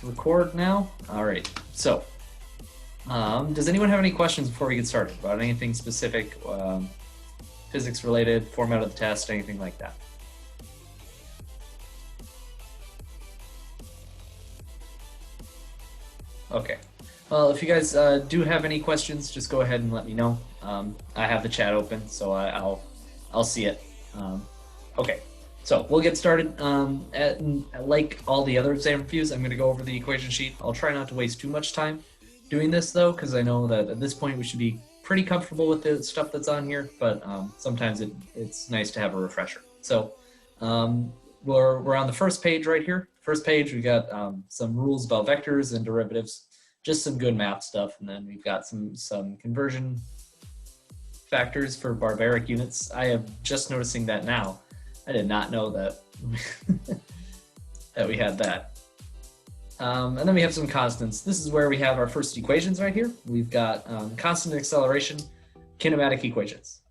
record now. All right. So, does anyone have any questions before we get started about anything specific, physics related, format of the test, anything like that? Okay. Well, if you guys do have any questions, just go ahead and let me know. I have the chat open, so I'll see it. Okay. So we'll get started. Like all the other exam reviews, I'm going to go over the equation sheet. I'll try not to waste too much time doing this, though, because I know that at this point we should be pretty comfortable with the stuff that's on here, but sometimes it's nice to have a refresher. So we're on the first page right here. First page, we got some rules about vectors and derivatives, just some good math stuff, and then we've got some conversion factors for barbaric units. I am just noticing that now. I did not know that that we had that. And then we have some constants. This is where we have our first equations right here. We've got constant acceleration, kinematic equations.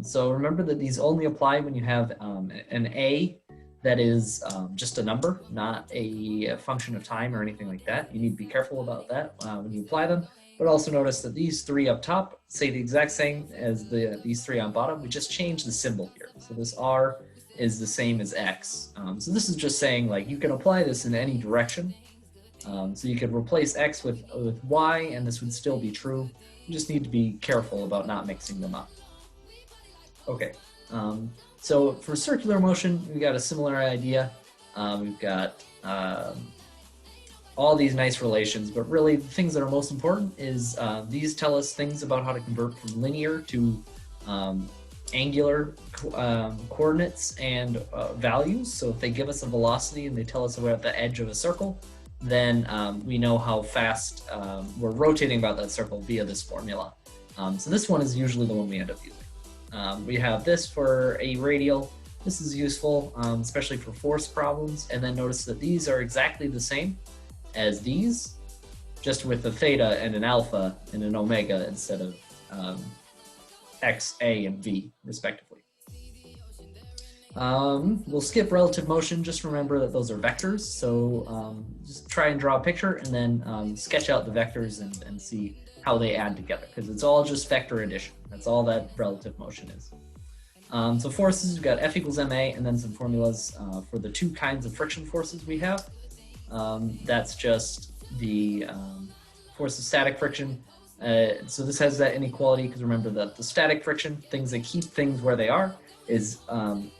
So remember that these only apply when you have an A that is just a number, not a function of time or anything like that. You need to be careful about that when you apply them. But also notice that these three up top say the exact same as these three on bottom. We just changed the symbol here. So this R is the same as X. So this is just saying, like, you can apply this in any direction. So you could replace X with Y, and this would still be true. You just need to be careful about not mixing them up. Okay, so for circular motion, we got a similar idea. We've got all these nice relations, but really the things that are most important is these tell us things about how to convert from linear to angular coordinates and values. So if they give us a velocity and they tell us we're at the edge of a circle, then we know how fast we're rotating about that circle via this formula. So this one is usually the one we end up using. We have this for a radial. This is useful, especially for force problems. And then notice that these are exactly the same as these, just with a theta and an alpha and an omega instead of X, A, and V, respectively. We'll skip relative motion. Just remember that those are vectors. So just try and draw a picture and then sketch out the vectors and see how they add together, because it's all just vector addition. That's all that relative motion is. So forces, we've got F equals ma, and then some formulas for the two kinds of friction forces we have. That's just the force of static friction. So this has that inequality, because remember that the static friction, things that keep things where they are, is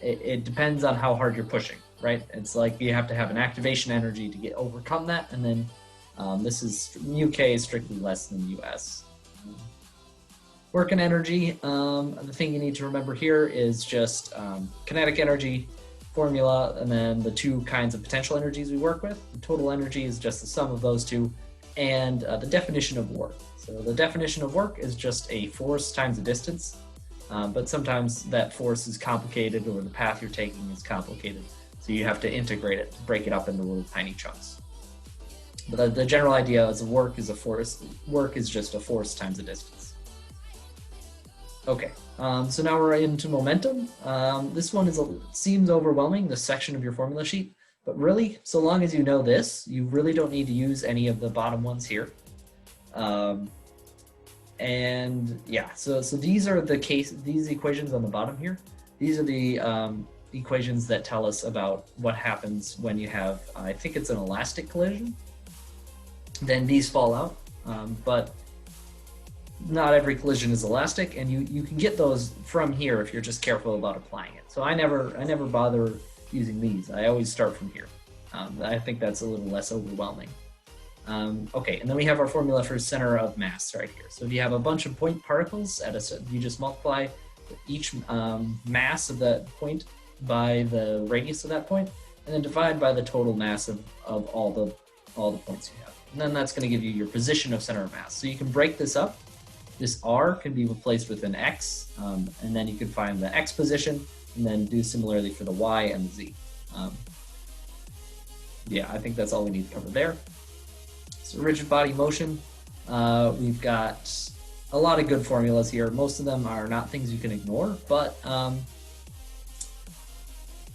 it depends on how hard you're pushing, right? It's like you have to have an activation energy to overcome that, and then this is mu k is strictly less than us. Work and energy, the thing you need to remember here is just kinetic energy formula, and then the two kinds of potential energies we work with. The total energy is just the sum of those two, and the definition of work. So the definition of work is just a force times a distance, but sometimes that force is complicated, or the path you're taking is complicated. So you have to integrate it, break it up into little tiny chunks. But the general idea is work is a force. Work is just a force times a distance. Okay, so now we're into momentum. This one seems overwhelming, this section of your formula sheet, but really, so long as you know this, you really don't need to use any of the bottom ones here. And yeah, so these are these equations on the bottom here. These are the equations that tell us about what happens when you have, I think it's an elastic collision. Then these fall out, but not every collision is elastic, and you can get those from here if you're just careful about applying it. So I never bother using these. I always start from here. I think that's a little less overwhelming. Okay, and then we have our formula for center of mass right here. So if you have a bunch of point particles you just multiply each mass of that point by the radius of that point, and then divide by the total mass of all the points you have. And then that's going to give you your position of center of mass. So you can break this up. This R can be replaced with an X, and then you can find the X position, and then do similarly for the Y and the Z. Yeah, I think that's all we need to cover there. So rigid body motion, we've got a lot of good formulas here. Most of them are not things you can ignore, but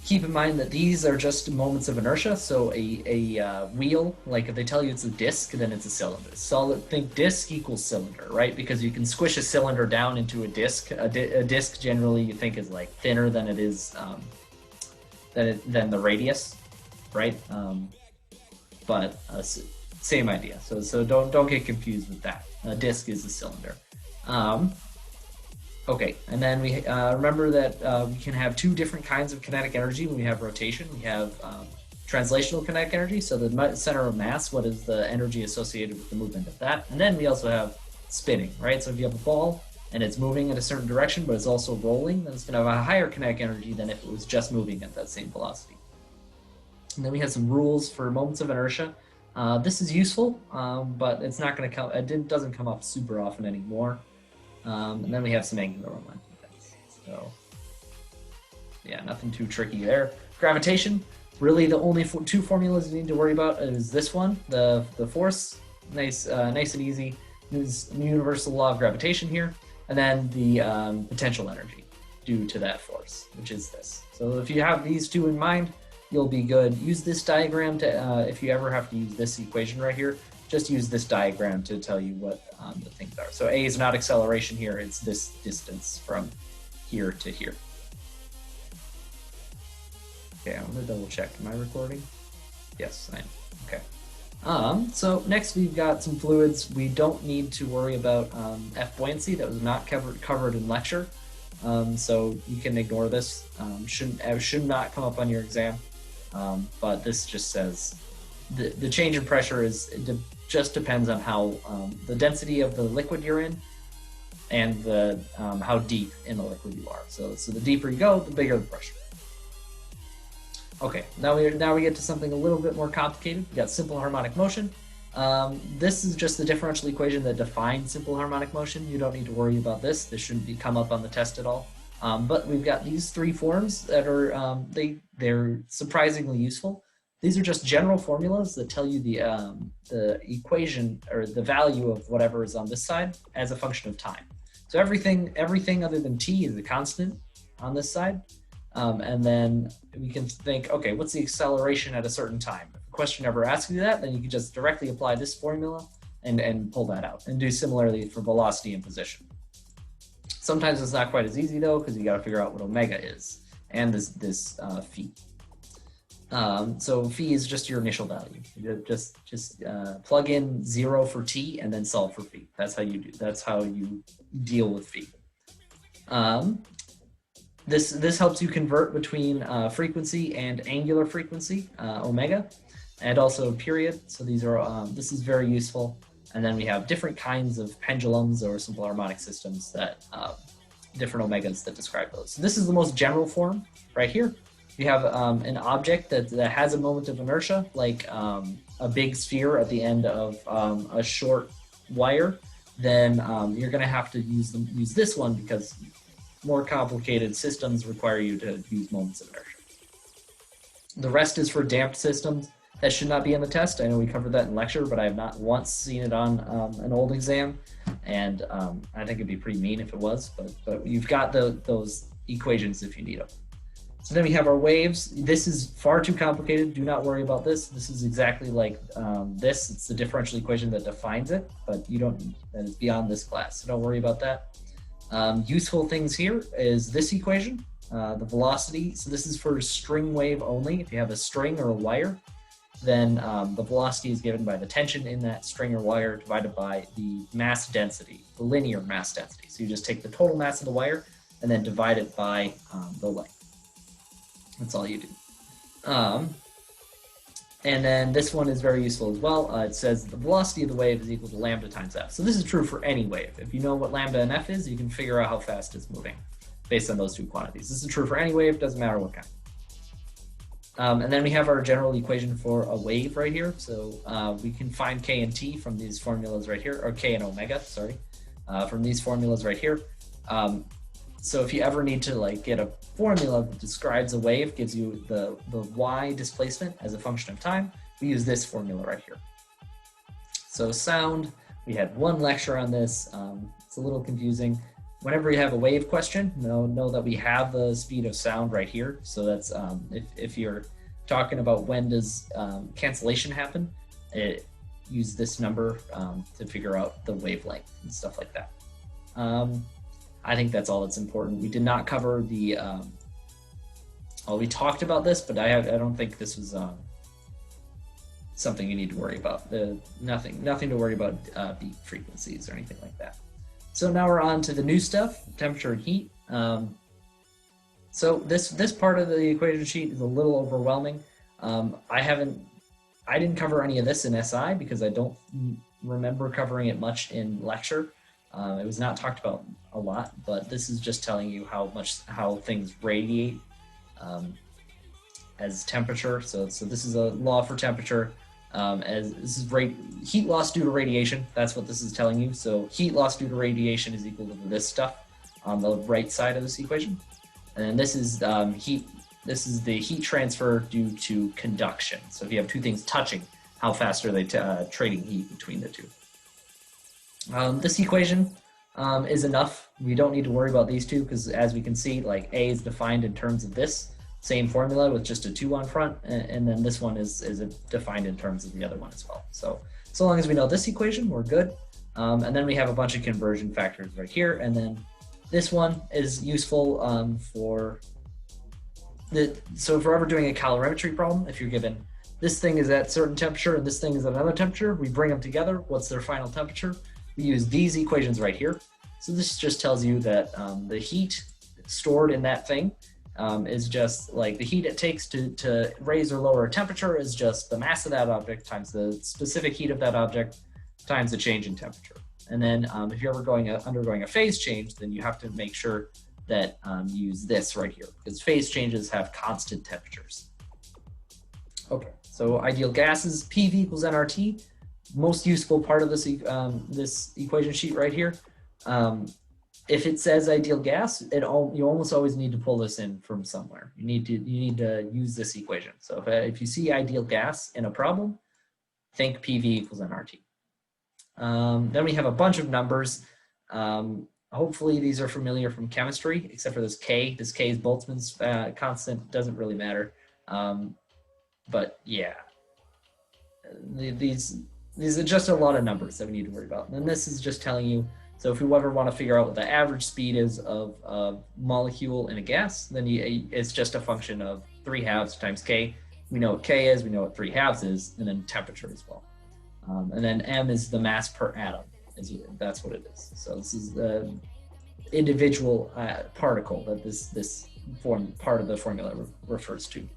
keep in mind that these are just moments of inertia. So a wheel, like if they tell you it's a disc, then it's a cylinder. Solid, think disc equals cylinder, right? Because you can squish a cylinder down into a disc. A disc generally you think is like thinner than it is than the radius, right? But same idea. So don't get confused with that. A disc is a cylinder. Okay, and then we remember that we can have two different kinds of kinetic energy when we have rotation. We have translational kinetic energy, so the center of mass, what is the energy associated with the movement of that. And then we also have spinning, right? So if you have a ball and it's moving in a certain direction, but it's also rolling, then it's going to have a higher kinetic energy than if it was just moving at that same velocity. And then we have some rules for moments of inertia. This is useful, but it's not going to come. It doesn't come up super often anymore. And then we have some angular momentum things. So yeah, nothing too tricky there. Gravitation, really the only two formulas you need to worry about is this one, the force, nice and easy. Is universal law of gravitation here, and then the potential energy due to that force, which is this. So if you have these two in mind, you'll be good. Use this diagram to, if you ever have to use this equation right here, just use this diagram to tell you what the things are. So A is not acceleration here, it's this distance from here to here. Okay, I'm gonna double check. Am I recording? Yes, I am. Okay. So next we've got some fluids. We don't need to worry about F buoyancy. That was not covered in lecture. So you can ignore this. Should not come up on your exam. But this just says the change in pressure just depends on how the density of the liquid you're in and the how deep in the liquid you are. So the deeper you go, the bigger the pressure. Okay, now we get to something a little bit more complicated. We got simple harmonic motion. This is just the differential equation that defines simple harmonic motion. You don't need to worry about this. This shouldn't come up on the test at all. But we've got these three forms that are they're surprisingly useful. These are just general formulas that tell you the equation or the value of whatever is on this side as a function of time. So everything other than t is a constant on this side. And then we can think, okay, what's the acceleration at a certain time? If the question ever asks you that, then you can just directly apply this formula and pull that out, and do similarly for velocity and position. Sometimes it's not quite as easy though, because you got to figure out what omega is and this phi. So phi is just your initial value. You just plug in 0 for t and then solve for phi. That's how you deal with phi. This helps you convert between frequency and angular frequency, omega, and also period. So these are this is very useful. And then we have different kinds of pendulums or simple harmonic systems that different omegas that describe those. So this is the most general form right here. You have an object that has a moment of inertia, like a big sphere at the end of a short wire. Then you're going to have to use this one because more complicated systems require you to use moments of inertia. The rest is for damped systems. That should not be in the test. I know we covered that in lecture, but I have not once seen it on an old exam, and I think it'd be pretty mean if it was, but you've got those equations if you need them. So then we have our waves. This is far too complicated. Do not worry about this. This is exactly like this. It's the differential equation that defines it, but that is beyond this class, so don't worry about that. Useful things here is this equation, the velocity. So this is for string wave only. If you have a string or a wire, then the velocity is given by the tension in that string or wire divided by the mass density, the linear mass density. So you just take the total mass of the wire and then divide it by the length. That's all you do. And then this one is very useful as well. It says the velocity of the wave is equal to lambda times f. So this is true for any wave. If you know what lambda and f is, you can figure out how fast it's moving based on those two quantities. This is true for any wave, doesn't matter what kind. And then we have our general equation for a wave right here. So we can find k and t from these formulas right here, or k and omega, sorry, from these formulas right here. So if you ever need to get a formula that describes a wave, gives you the y displacement as a function of time, we use this formula right here. So sound, we had one lecture on this. It's a little confusing. whenever you have a wave question, know that we have the speed of sound right here. So that's if you're talking about when does cancellation happen, use this number to figure out the wavelength and stuff like that. I think that's all that's important. We did not cover the, well, we talked about this, but I don't think this was something you need to worry about. Nothing to worry about beat frequencies or anything like that. So now we're on to the new stuff, temperature and heat. So this part of the equation sheet is a little overwhelming. I didn't cover any of this in SI because I don't remember covering it much in lecture. It was not talked about a lot, but this is just telling you how things radiate as temperature. So this is a law for temperature. As this is heat loss due to radiation. That's what this is telling you. So heat loss due to radiation is equal to this stuff on the right side of this equation, and then this is heat. This is the heat transfer due to conduction. So if you have two things touching, how fast are they trading heat between the two? This equation is enough. We don't need to worry about these two because, as we can see, like A is defined in terms of this same formula with just a 2 on front, and then this one is defined in terms of the other one as well. So long as we know this equation, we're good. And then we have a bunch of conversion factors right here, and then this one is useful for so if we're ever doing a calorimetry problem, if you're given this thing is at certain temperature and this thing is at another temperature, we bring them together. What's their final temperature? We use these equations right here. So this just tells you that the heat stored in that thing is just like the heat it takes to raise or lower a temperature is just the mass of that object times the specific heat of that object times the change in temperature. And then if you're ever undergoing a phase change, then you have to make sure that you use this right here because phase changes have constant temperatures. Okay, so ideal gases, PV equals nRT. Most useful part of this this equation sheet right here. If it says ideal gas, you almost always need to pull this in from somewhere. You need to use this equation. So if you see ideal gas in a problem, think PV equals nRT. Then we have a bunch of numbers. Hopefully these are familiar from chemistry, except for this K. This K is Boltzmann's constant, doesn't really matter. But yeah, these are just a lot of numbers that we need to worry about. And then this is just telling you, so if you ever want to figure out what the average speed is of a molecule in a gas, then it's just a function of 3/2 times K. We know what K is, we know what 3/2 is, and then temperature as well. And then M is the mass per atom. That's what it is. So this is the individual particle that this part of the formula refers to.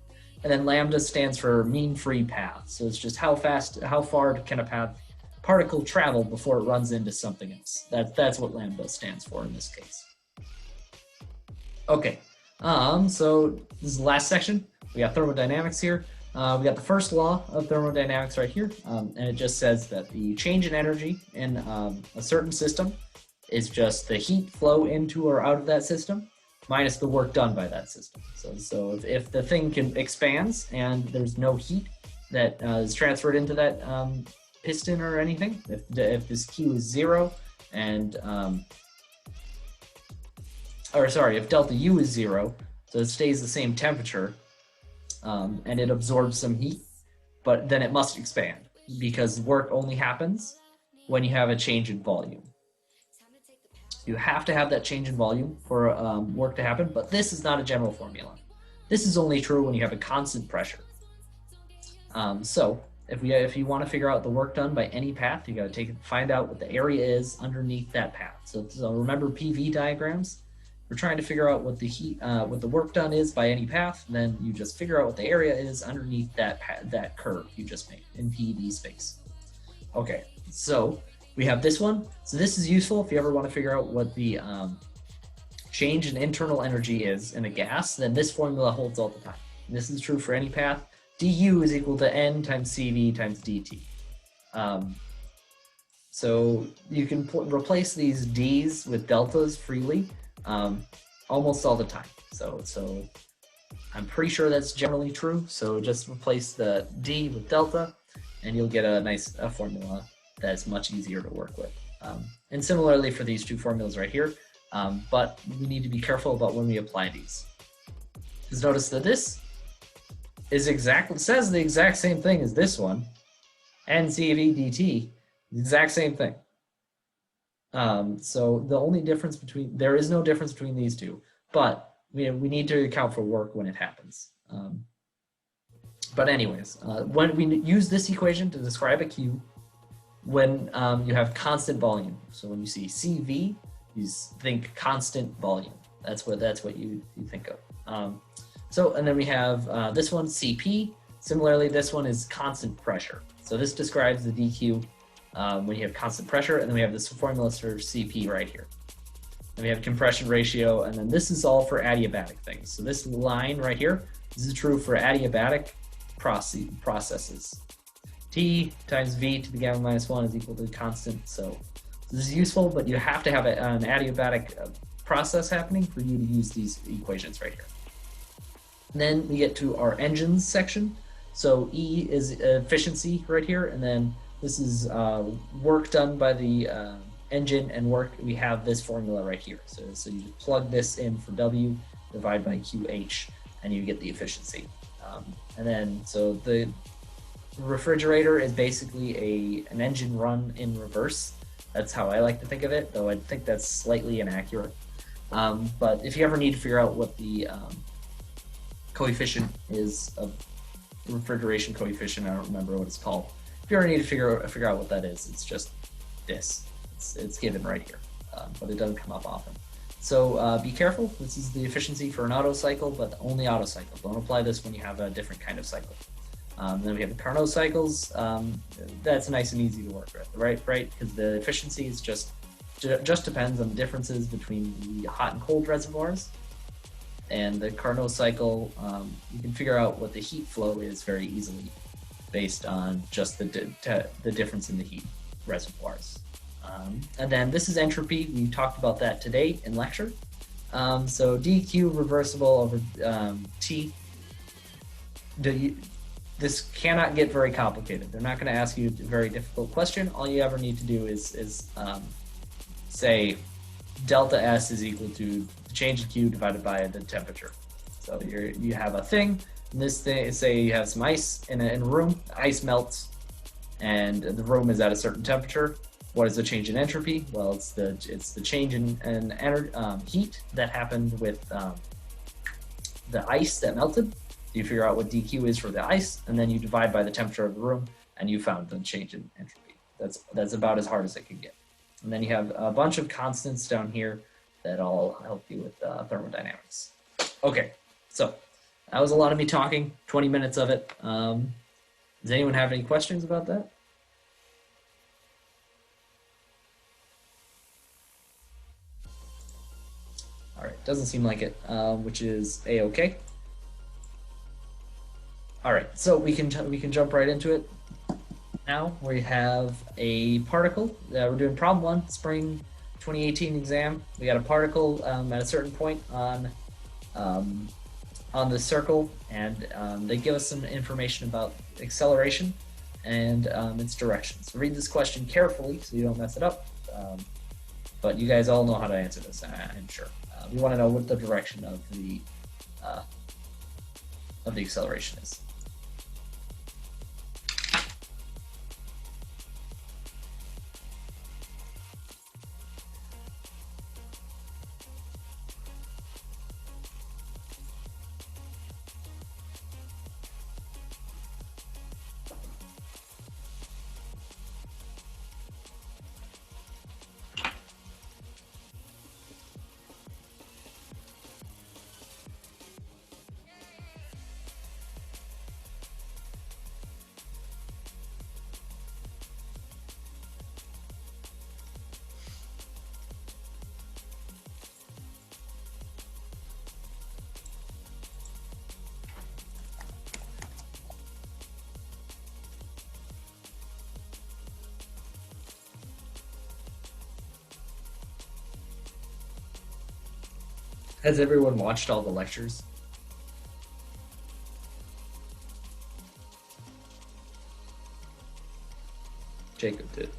And then lambda stands for mean free path. So it's just how far can a particle travel before it runs into something else. That's what lambda stands for in this case. Okay, so this is the last section. We got thermodynamics here. We got the first law of thermodynamics right here, and it just says that the change in energy in a certain system is just the heat flow into or out of that system minus the work done by that system. So if the thing expands and there's no heat that is transferred into that piston or anything, if this Q is 0 and if delta U is 0, so it stays the same temperature, and it absorbs some heat, but then it must expand because work only happens when you have a change in volume. You have to have that change in volume for work to happen, but this is not a general formula. This is only true when you have a constant pressure. So if you want to figure out the work done by any path, you got to find out what the area is underneath that path. So remember PV diagrams. We're trying to figure out what the work done is by any path, and then you just figure out what the area is underneath that curve you just made in PV space. Okay, so we have this one. So this is useful if you ever want to figure out what the change in internal energy is in a gas, then this formula holds all the time. And this is true for any path. du is equal to n times cv times dt. So you can replace these d's with deltas freely almost all the time. So I'm pretty sure that's generally true. So just replace the d with delta and you'll get a formula that's much easier to work with. And similarly for these two formulas right here, but we need to be careful about when we apply these. Because notice that this is says the exact same thing as this one, NCV dt, the exact same thing. So the only difference there is no difference between these two, but we need to account for work when it happens. But anyways, when we use this equation to describe a Q, when you have constant volume. So when you see CV, you think constant volume. That's what you think of. And then we have this one, CP. Similarly, this one is constant pressure. So this describes the DQ when you have constant pressure, and then we have this formula for CP right here. Then we have compression ratio, and then this is all for adiabatic things. So this line right here, this is true for adiabatic processes. T times V to the gamma minus 1 is equal to constant. So this is useful, but you have to have an adiabatic process happening for you to use these equations right here. And then we get to our engines section. So E is efficiency right here, and then this is work done by the engine and work. We have this formula right here. So you plug this in for W, divide by QH, and you get the efficiency. And then so the refrigerator is basically an engine run in reverse. That's how I like to think of it, though I think that's slightly inaccurate. But if you ever need to figure out what the coefficient is of refrigeration coefficient, I don't remember what it's called. If you ever need to figure out what that is, it's just this. It's given right here, but it doesn't come up often. So be careful. This is the efficiency for an Otto cycle, but only Otto cycle. Don't apply this when you have a different kind of cycle. Then we have the Carnot cycles. That's nice and easy to work with, right? Because the efficiency is just depends on the differences between the hot and cold reservoirs. And the Carnot cycle, you can figure out what the heat flow is very easily based on just the difference in the heat reservoirs. And then this is entropy. We talked about that today in lecture. So dq reversible over T. This cannot get very complicated. They're not going to ask you a very difficult question. All you ever need to do is say delta S is equal to the change in Q divided by the temperature. So you have a thing, and this thing, say you have some ice in a room, the ice melts, and the room is at a certain temperature. What is the change in entropy? Well, it's the change in heat that happened with the ice that melted. You figure out what dq is for the ice, and then you divide by the temperature of the room, and you found the change in entropy. That's about as hard as it can get. And then you have a bunch of constants down here that all help you with thermodynamics. Okay, so that was a lot of me talking, 20 minutes of it. Does anyone have any questions about that? All right, doesn't seem like it, which is a-okay. All right, so we can jump right into it. Now we have a particle. We're doing problem 1, spring 2018 exam. We got a particle at a certain point on the circle, and they give us some information about acceleration and its direction. So read this question carefully so you don't mess it up. But you guys all know how to answer this, I'm sure. We want to know what the direction of the acceleration is. Has everyone watched all the lectures? Jacob did.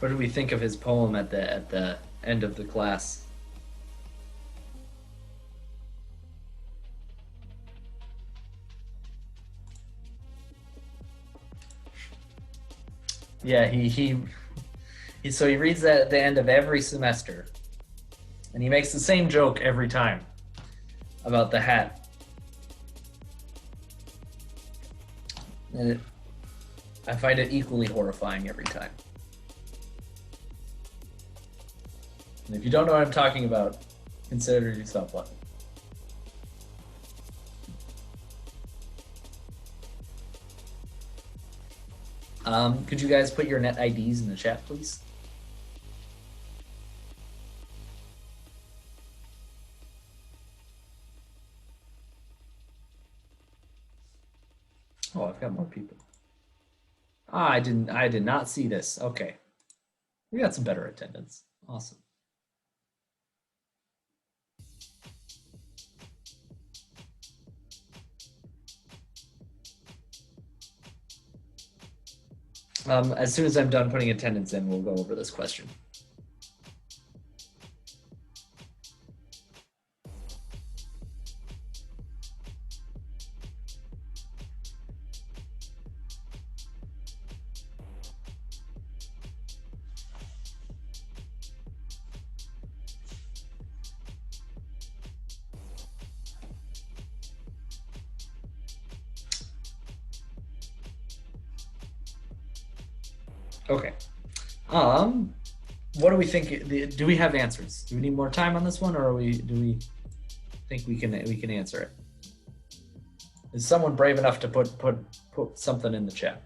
What did we think of his poem at the end of the class? Yeah, so he reads that at the end of every semester, and he makes the same joke every time about the hat. And I find it equally horrifying every time. And if you don't know what I'm talking about, consider yourself lucky. Could you guys put your net IDs in the chat, please? Oh, I've got more people. Ah, I did not see this. Okay. We got some better attendance. Awesome. As soon as I'm done putting attendance in, we'll go over this question. Okay. What do we think? Do we have answers? Do we need more time on this one, or do we think we can answer it? Is someone brave enough to put something in the chat?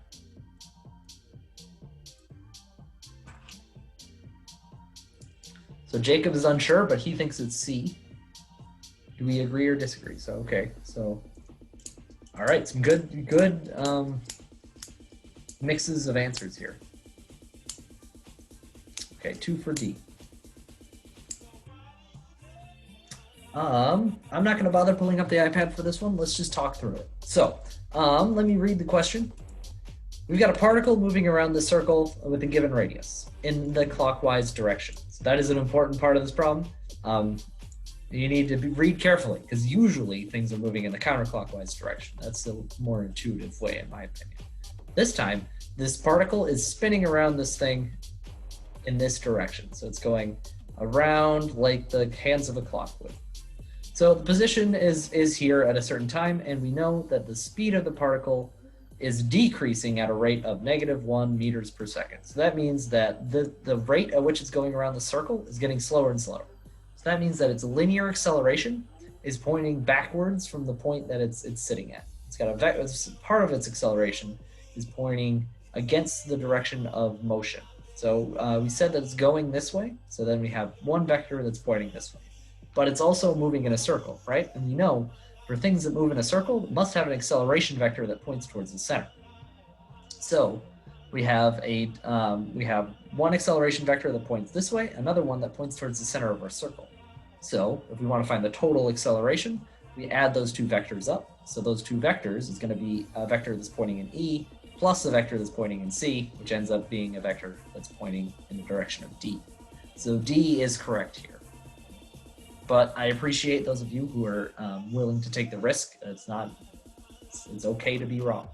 So Jacob is unsure, but he thinks it's C. Do we agree or disagree? So okay. So all right, some good mixes of answers here. Okay, 2 for D. I'm not going to bother pulling up the iPad for this one. Let's just talk through it. So, let me read the question. We've got a particle moving around the circle with a given radius in the clockwise direction. So that is an important part of this problem. You need to read carefully because usually things are moving in the counterclockwise direction. That's the more intuitive way, in my opinion. This time, this particle is spinning around this thing in this direction. So it's going around like the hands of a clock would. So the position is here at a certain time, and we know that the speed of the particle is decreasing at a rate of -1 meters per second. So that means that the rate at which it's going around the circle is getting slower and slower. So that means that its linear acceleration is pointing backwards from the point that it's sitting at. It's got part of its acceleration is pointing against the direction of motion. So we said that it's going this way. So then we have one vector that's pointing this way. But it's also moving in a circle, right? And we know for things that move in a circle, it must have an acceleration vector that points towards the center. So we have one acceleration vector that points this way, another one that points towards the center of our circle. So if we want to find the total acceleration, we add those two vectors up. So those two vectors is going to be a vector that's pointing in E plus a vector that's pointing in C, which ends up being a vector that's pointing in the direction of D. So D is correct here. But I appreciate those of you who are willing to take the risk. It's okay to be wrong.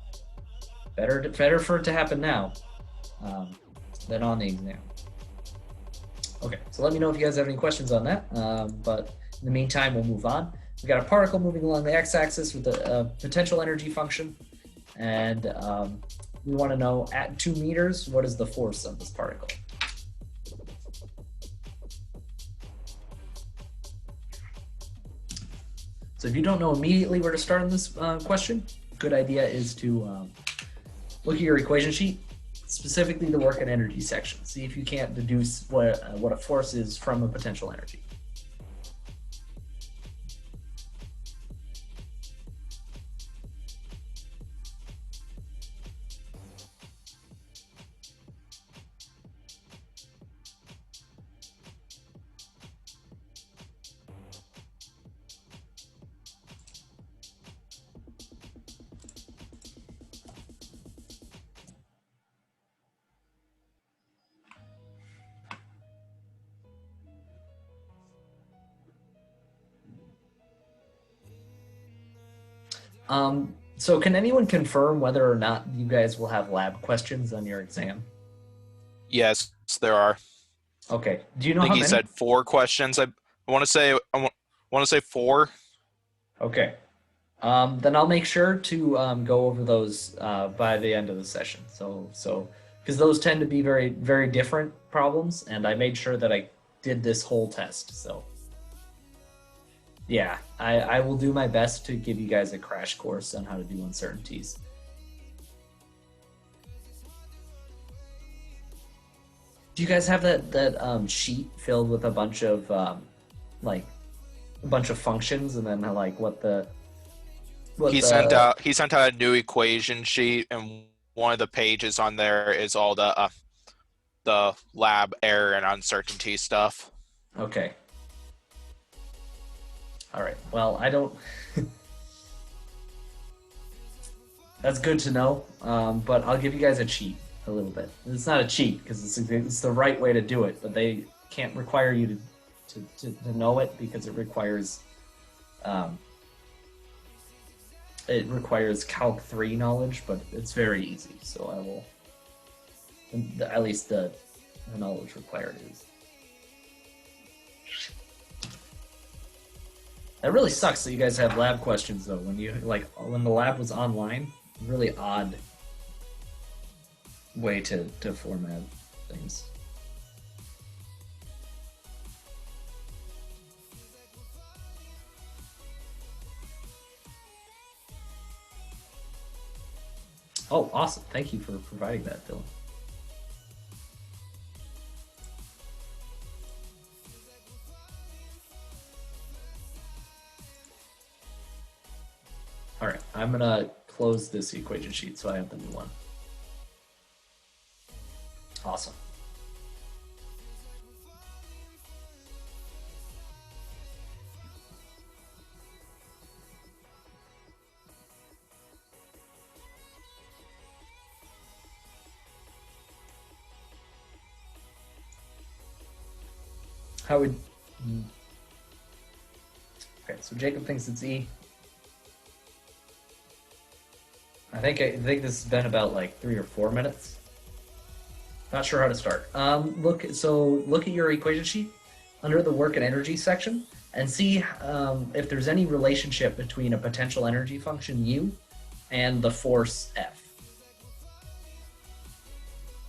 Better for it to happen now than on the exam. Okay, so let me know if you guys have any questions on that. But in the meantime, we'll move on. We've got a particle moving along the x-axis with a potential energy function. And we want to know at 2 meters, what is the force of this particle? So if you don't know immediately where to start on this question, good idea is to look at your equation sheet, specifically the work and energy section. See if you can't deduce what a force is from a potential energy. So can anyone confirm whether or not you guys will have lab questions on your exam? Yes, there are. Okay. Do you know I think how he many? said 4 questions. I want to say want to say four. Okay. Then I'll make sure to go over those by the end of the session. So because those tend to be very, very different problems, and I made sure that I did this whole test. So yeah, I will do my best to give you guys a crash course on how to do uncertainties. Do you guys have that sheet filled with a bunch of like a bunch of functions and then like what the He sent out a new equation sheet, and one of the pages on there is all the lab error and uncertainty stuff. okay. All right. Well, I don't. That's good to know. But I'll give you guys a cheat a little bit. It's not a cheat because it's the right way to do it, but they can't require you to know it because um, it requires Calc 3 knowledge, but it's very easy. So I will, at least the knowledge required is. That really sucks that you guys have lab questions though. When you like when the lab was online, really odd way to format things. Oh, awesome. Thank you for providing that, Dylan. All right, I'm gonna close this equation sheet so I have the new one. Awesome. How would... Okay, so Jacob thinks it's E. I think this has been about like 3 or 4 minutes. Not sure how to start. Look at your equation sheet under the work and energy section and see if there's any relationship between a potential energy function U and the force F.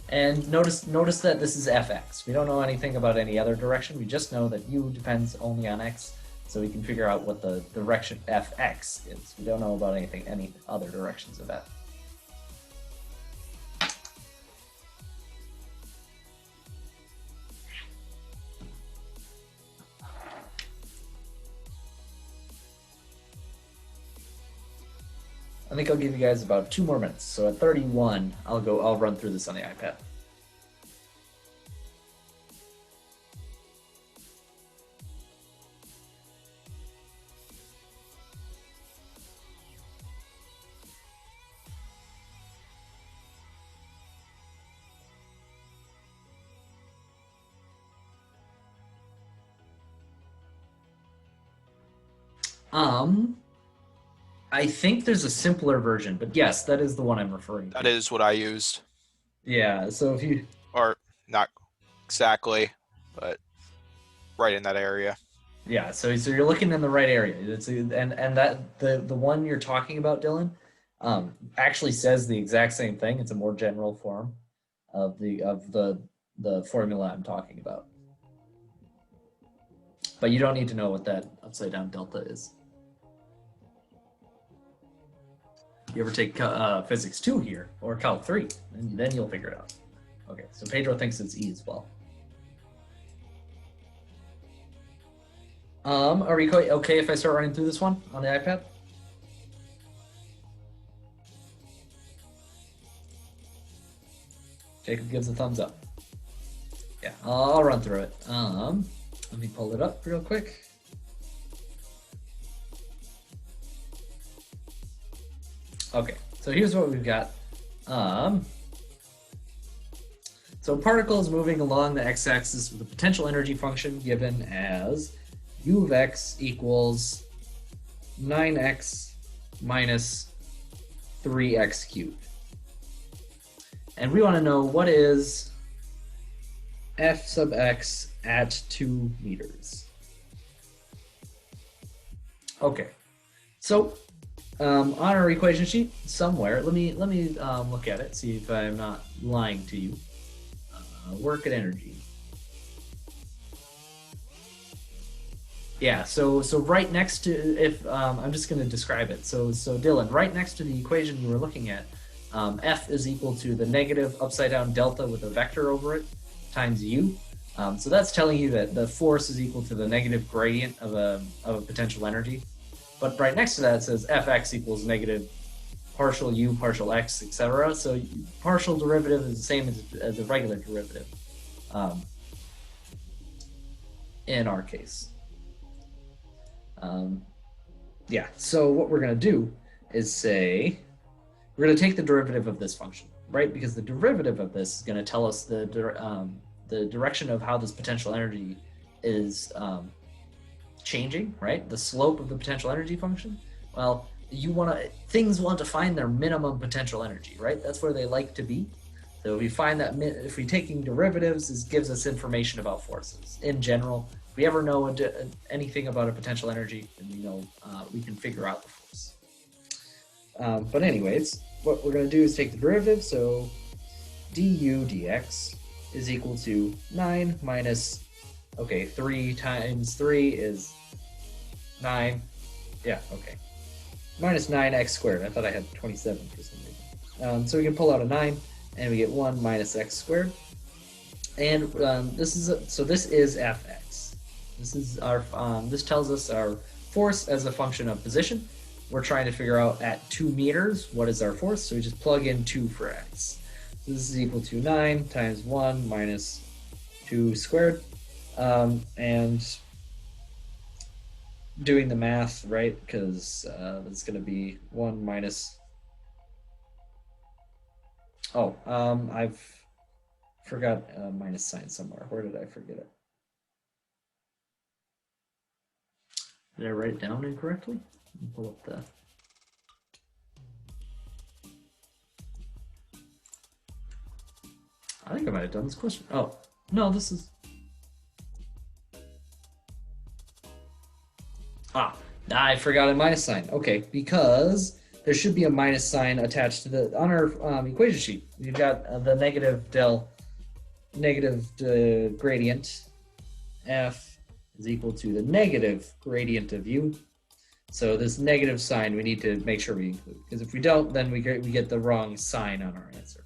And notice that this is Fx. We don't know anything about any other direction. We just know that U depends only on x, so we can figure out what the direction Fx is. We don't know about any other directions of F. I think I'll give you guys about 2 more minutes. So at 31, I'll run through this on the iPad. I think there's a simpler version, but yes, that is the one I'm referring to. That is what I used, Yeah, so if you or not exactly, but right in that area. yeah, so you're looking in the right area. And that the one you're talking about, Dylan, actually says the exact same thing. It's a more general form of the formula I'm talking about. But you don't need to know what that upside down delta is. You ever take physics 2 here or Calc 3, and then you'll figure it out. Okay, so Pedro thinks it's E as well. Are we okay if I start running through this one on the iPad? Jacob gives a thumbs up. Yeah, I'll run through it. Let me pull it up real quick. Okay, so here's what we've got. So a particle is moving along the x-axis with a potential energy function given as u of x equals 9x minus 3x cubed. And we want to know what is f sub x at 2 meters. Okay, so on our equation sheet somewhere, let me look at it, see if I'm not lying to you. Work at energy. Yeah, so right next to, if I'm just going to describe it. So Dylan, right next to the equation you were looking at, F is equal to the negative upside down delta with a vector over it times U. So that's telling you that the force is equal to the negative gradient of a potential energy. But right next to that it says Fx equals negative partial U, partial X, etc. So partial derivative is the same as a regular derivative in our case. Yeah, so what we're going to do is say we're going to take the derivative of this function, right? Because the derivative of this is going to tell us the direction of how this potential energy is changing, right? The slope of the potential energy function. Well, things want to find their minimum potential energy, right? That's where they like to be. So if we find that, if we're taking derivatives, this gives us information about forces in general. If we ever know anything about a potential energy, then we know we can figure out the force. But anyways, what we're going to do is take the derivative. So du dx is equal to 9 minus, okay, 3 times 3 is 9. Yeah, okay. Minus 9x squared. I thought I had 27 for some reason. So we can pull out a 9, and we get 1 minus x squared. And this is fx. This is our this tells us our force as a function of position. We're trying to figure out at 2 meters what is our force, so we just plug in 2 for x. So this is equal to 9 times 1 minus 2 squared. And doing the math, right, because it's going to be 1 minus... Oh, I've forgot a minus sign somewhere. Where did I forget it? Did I write it down incorrectly? Pull up the... I think I might have done this question. Oh, no, this is... I forgot a minus sign. Okay, because there should be a minus sign attached to the... On our equation sheet, you've got the negative gradient. F is equal to the negative gradient of U. So this negative sign we need to make sure we include, because if we don't, then we get the wrong sign on our answer.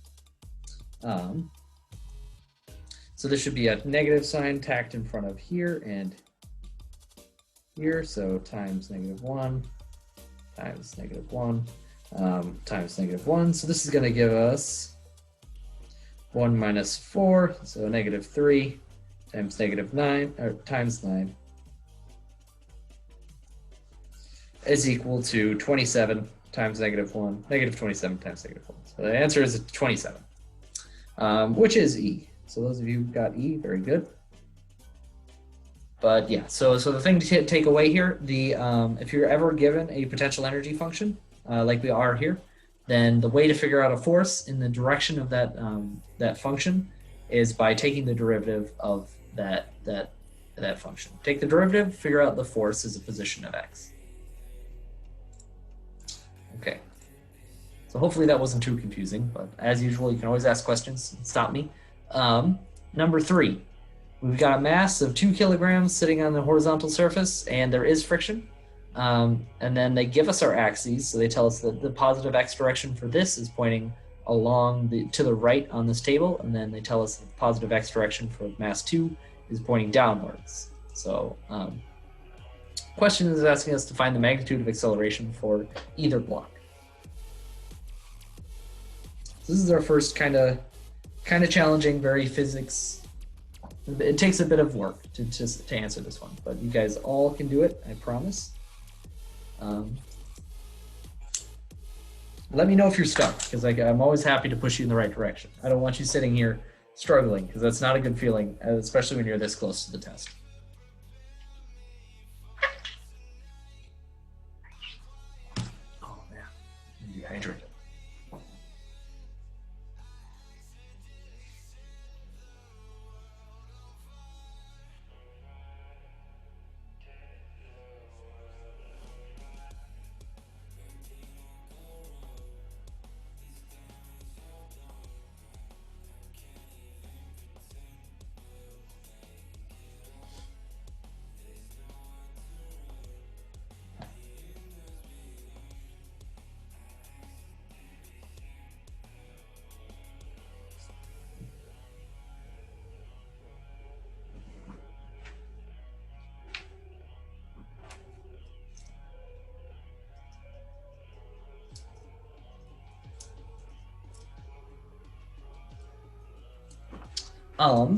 So this should be a negative sign tacked in front of here and here. So times -1 times -1 times -1. So this is going to give us 1 minus 4, so -3 times -9, or times 9 is equal to 27 times -1, -27 times -1. So the answer is 27, which is E. So those of you who got E, very good. But yeah, so the thing to take away here, if you're ever given a potential energy function, like we are here, then the way to figure out a force in the direction of that function is by taking the derivative of that function. Take the derivative, figure out the force as a position of x. Okay. So hopefully that wasn't too confusing, but as usual, you can always ask questions and stop me. Number 3, we've got a mass of 2 kilograms sitting on the horizontal surface, and there is friction. And then they give us our axes, so they tell us that the positive x direction for this is pointing along to the right on this table, and then they tell us the positive x direction for mass 2 is pointing downwards. So question is asking us to find the magnitude of acceleration for either block. So this is our first kind of challenging, very physics. It takes a bit of work to answer this one, but you guys all can do it, I promise. Let me know if you're stuck, because I'm always happy to push you in the right direction. I don't want you sitting here struggling, because that's not a good feeling, especially when you're this close to the test. hydrate.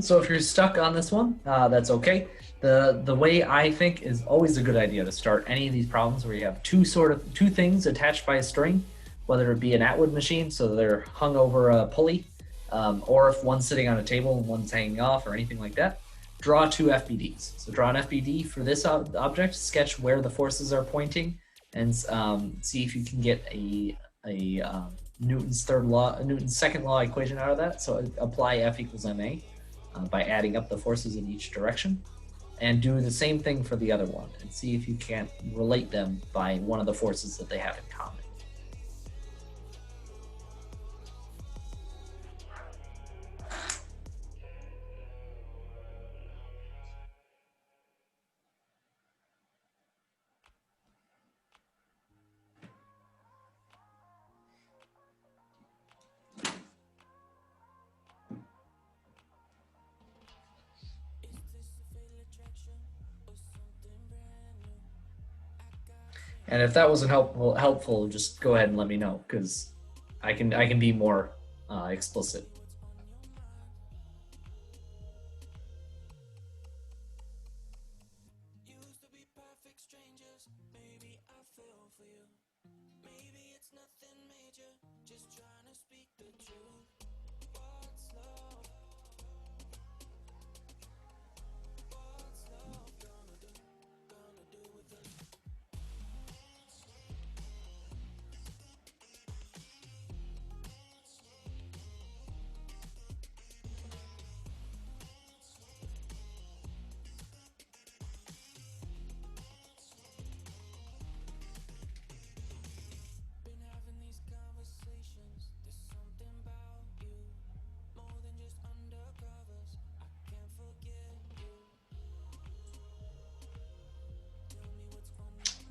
So if you're stuck on this one, that's okay. The way I think is always a good idea to start any of these problems where you have two things attached by a string, whether it be an Atwood machine, so they're hung over a pulley, or if one's sitting on a table and one's hanging off or anything like that. Draw two FBDs. So draw an FBD for this object, sketch where the forces are pointing, and see if you can get a Newton's second law equation out of that. So apply F equals ma by adding up the forces in each direction, and do the same thing for the other one, and see if you can't relate them by one of the forces that they have in common. And if that wasn't helpful, just go ahead and let me know, because I can be more explicit.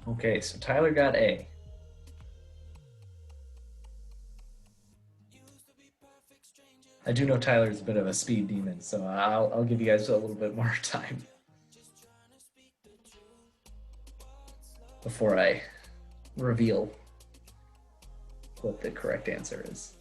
Okay, so Tyler got A. I do know Tyler's a bit of a speed demon, so I'll give you guys a little bit more time before I reveal what the correct answer is.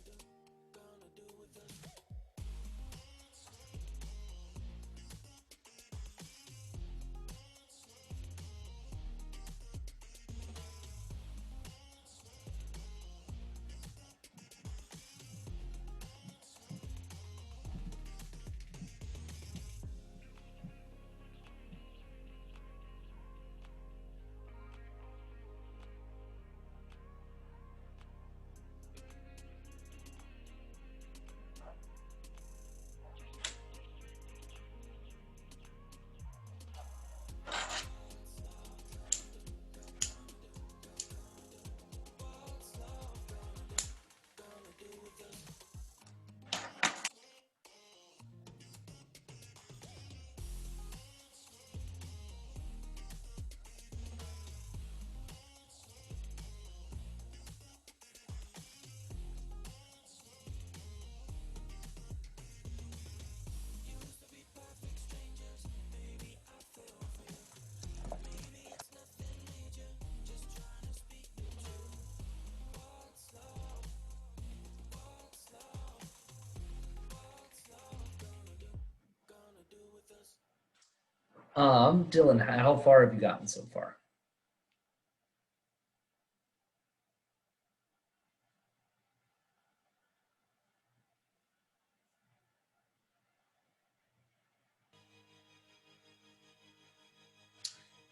Dylan, how far have you gotten so far?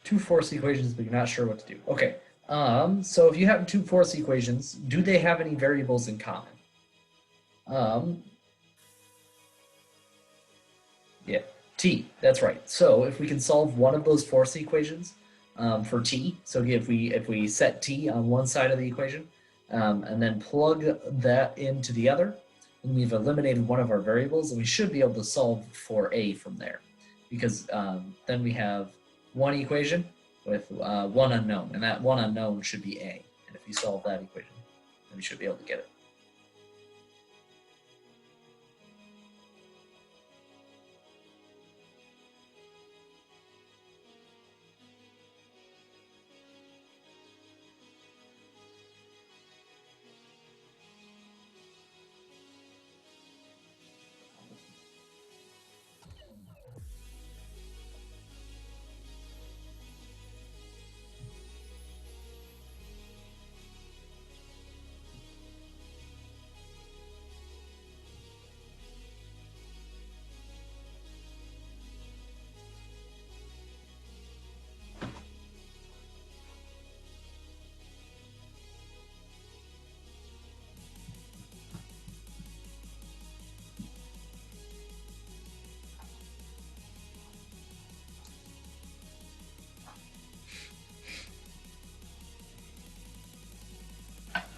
Two force equations, but you're not sure what to do. Okay, So if you have two force equations, do they have any variables in common? Um, yeah, t, that's right. So if we can solve one of those force equations for t, so if we set t on one side of the equation and then plug that into the other, then we've eliminated one of our variables, and we should be able to solve for a from there, because then we have one equation with one unknown, and that one unknown should be a. And if we solve that equation, then we should be able to get it.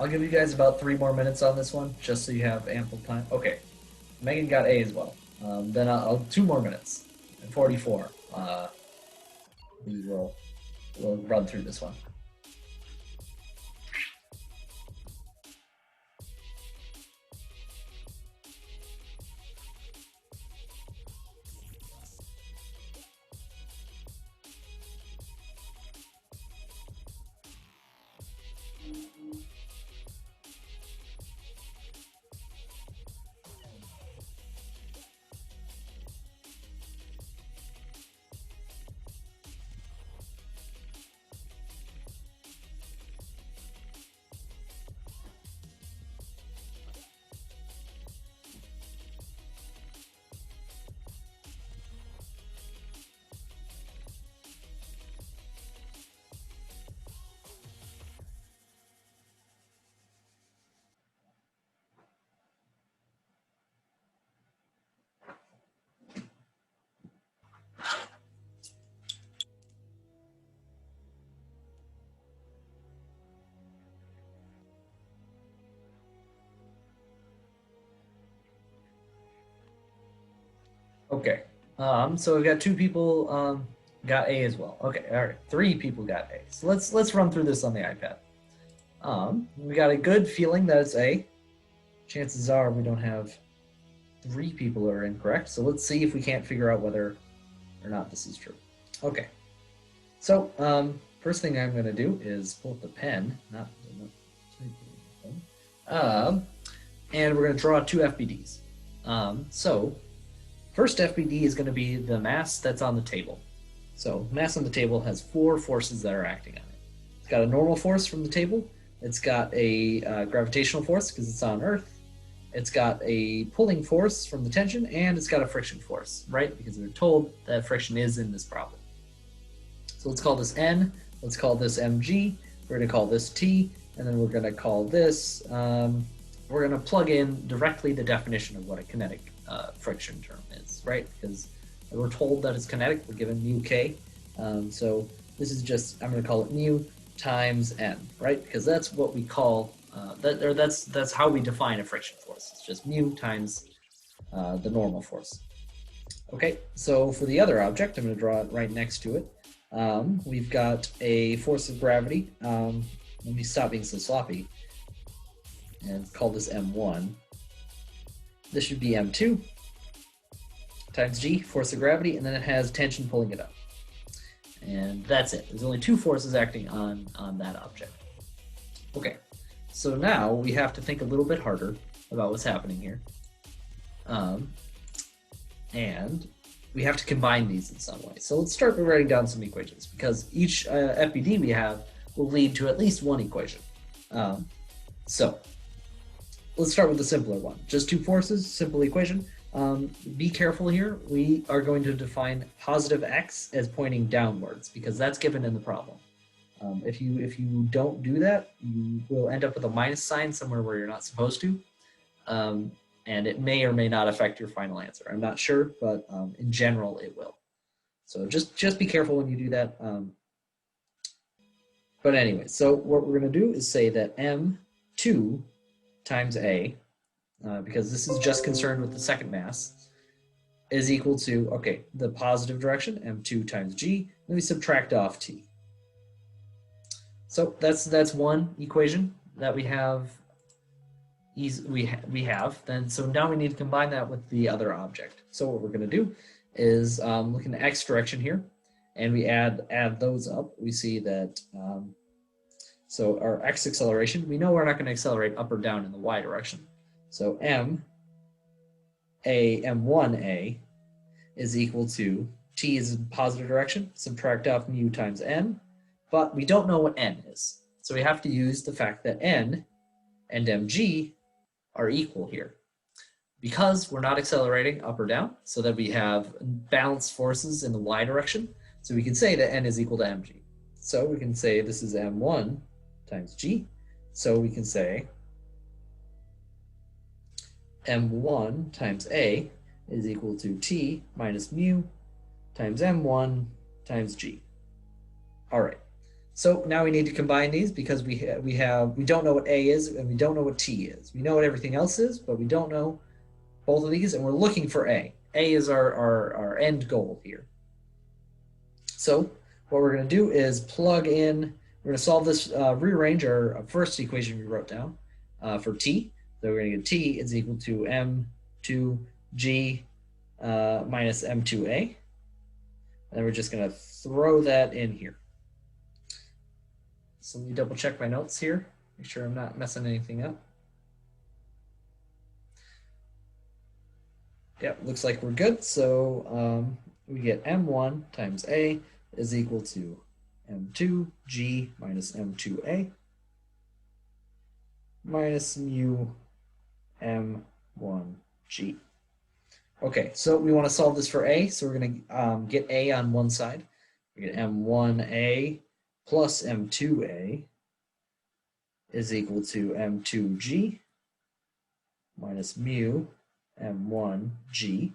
I'll give you guys about 3 more minutes on this one, just so you have ample time. Okay, Megan got A as well. Then I'll 2 more minutes. 44. We'll run through this one. Okay. So we've got 2 people got A as well. Okay, all right. 3 people got A. So let's run through this on the iPad. We got a good feeling that it's A. Chances are we don't have 3 people who are incorrect. So let's see if we can't figure out whether or not this is true. Okay. So first thing I'm going to do is pull up the pen, and we're going to draw 2 FBDs. So first FBD is going to be the mass that's on the table. So mass on the table has 4 forces that are acting on it. It's got a normal force from the table. It's got a gravitational force because it's on Earth. It's got a pulling force from the tension, and it's got a friction force, right? Because they're told that friction is in this problem. So let's call this N. Let's call this mg. We're going to call this T, and then we're going to call this, we're going to plug in directly the definition of what a kinetic friction term is, right? Because we're told that it's kinetic, we're given mu k. So this is just, I'm going to call it mu times n, right? Because that's what we call, that's how we define a friction force. It's just mu times the normal force. Okay, so for the other object, I'm going to draw it right next to it. We've got a force of gravity. Let me stop being so sloppy and call this m1. This should be m2 times g, force of gravity, and then it has tension pulling it up. And that's it. There's only 2 forces acting on that object. Okay, so now we have to think a little bit harder about what's happening here. And we have to combine these in some way. So let's start by writing down some equations, because each FBD we have will lead to at least one equation. So let's start with the simpler one. Just 2 forces, simple equation. Be careful here. We are going to define positive x as pointing downwards, because that's given in the problem. If you don't do that, you will end up with a minus sign somewhere where you're not supposed to, and it may or may not affect your final answer. I'm not sure, but in general, it will. So just be careful when you do that. But anyway, so what we're going to do is say that m2 times a, because this is just concerned with the second mass, is equal to, okay, the positive direction, m2 times g, then we subtract off t. So that's one equation that we have. We have then. So now we need to combine that with the other object. So what we're going to do is look in the x direction here, and we add those up. We see that so our x acceleration, we know we're not going to accelerate up or down in the y direction. So m1a is equal to, t is in positive direction, subtract off mu times n, but we don't know what n is. So we have to use the fact that n and mg are equal here. Because we're not accelerating up or down, so that we have balanced forces in the y direction, so we can say that n is equal to mg. So we can say this is m1 times g. So we can say m1 times a is equal to t minus mu times m1 times g. All right. So now we need to combine these because we don't know what a is and we don't know what t is. We know what everything else is, but we don't know both of these, and we're looking for a. A is our end goal here. So what we're going to do is plug in. We're going to solve this, rearrange our first equation we wrote down for t. So we're going to get t is equal to m2g minus m2a. And we're just going to throw that in here. So let me double check my notes here, make sure I'm not messing anything up. Yep, looks like we're good. So we get m1 times a is equal to m2g minus m2a minus mu m1g. Okay, so we want to solve this for a, so we're going to get a on one side. We get m1a plus m2a is equal to m2g minus mu m1g.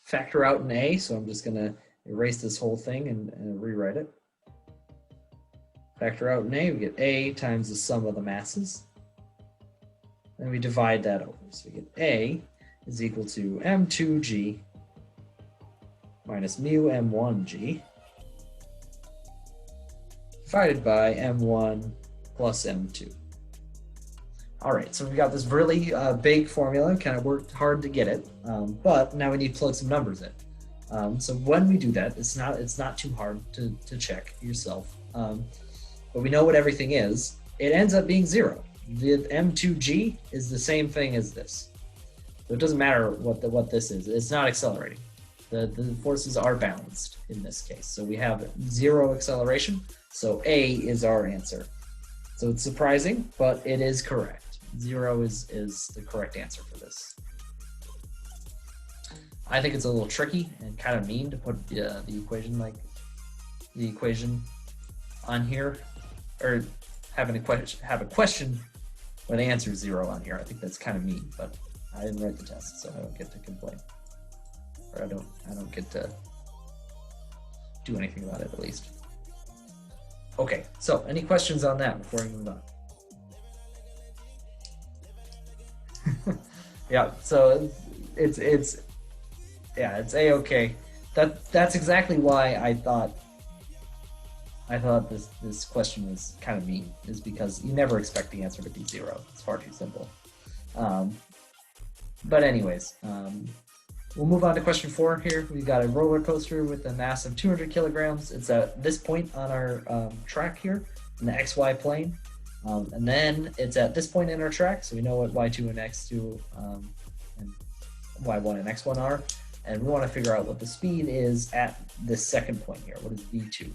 Factor out an a, so I'm just going to erase this whole thing and rewrite it. Factor out an a, we get a times the sum of the masses. Then we divide that over. So we get a is equal to m2g minus mu m1g divided by m1 plus m2. All right, so we've got this really big formula, kind of worked hard to get it, but now we need to plug some numbers in. So when we do that, it's not too hard to check yourself, but we know what everything is. It ends up being 0. The m2g is the same thing as this. So it doesn't matter what this is. It's not accelerating. The forces are balanced in this case. So we have 0 acceleration. So A is our answer. So it's surprising, but it is correct. 0 is the correct answer for this. I think it's a little tricky and kind of mean to put the equation on here, or have a question where the answer is 0 on here. I think that's kind of mean, but I didn't write the test, so I don't get to complain, or I don't get to do anything about it, at least. Okay, so any questions on that before we move on? Yeah, so it's a-okay. That's exactly why I thought this question was kind of mean, is because you never expect the answer to be 0. It's far too simple. But anyways, we'll move on to question 4 here. We've got a roller coaster with a mass of 200 kilograms. It's at this point on our track here in the XY plane. And then it's at this point in our track, so we know what y2 and x2 and y1 and x1 are. And we want to figure out what the speed is at this second point here. What is v2?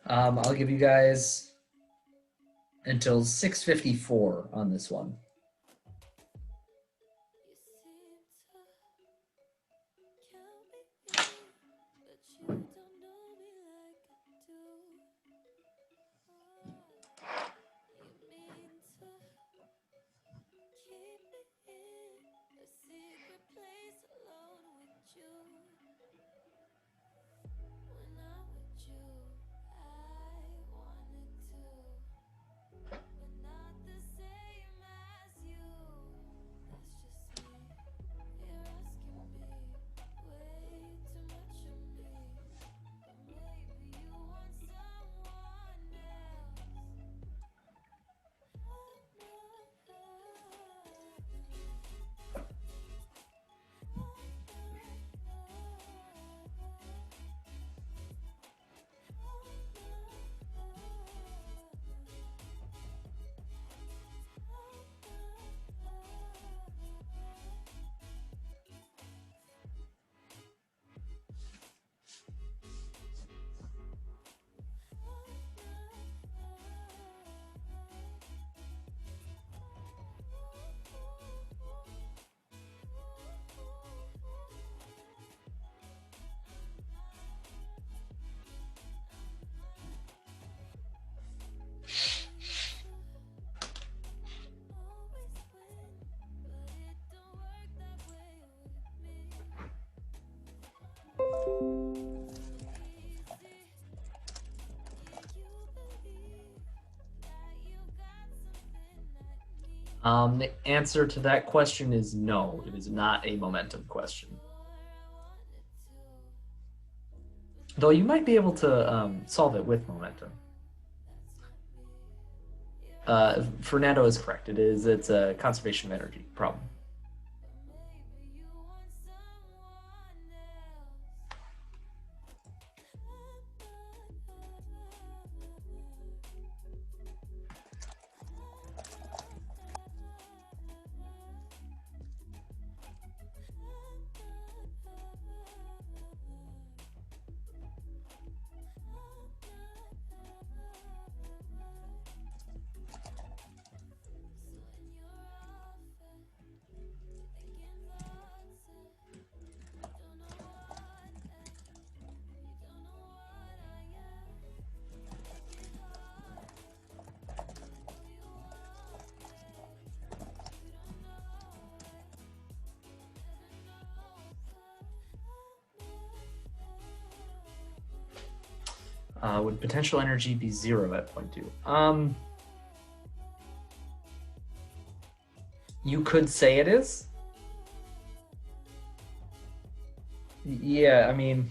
I'll give you guys until 6:54 on this one. The answer to that question is no. It is not a momentum question. Though you might be able to solve it with momentum. Fernando is correct. It's a conservation of energy problem. Would potential energy be 0 at point 2? You could say it is. Yeah, I mean,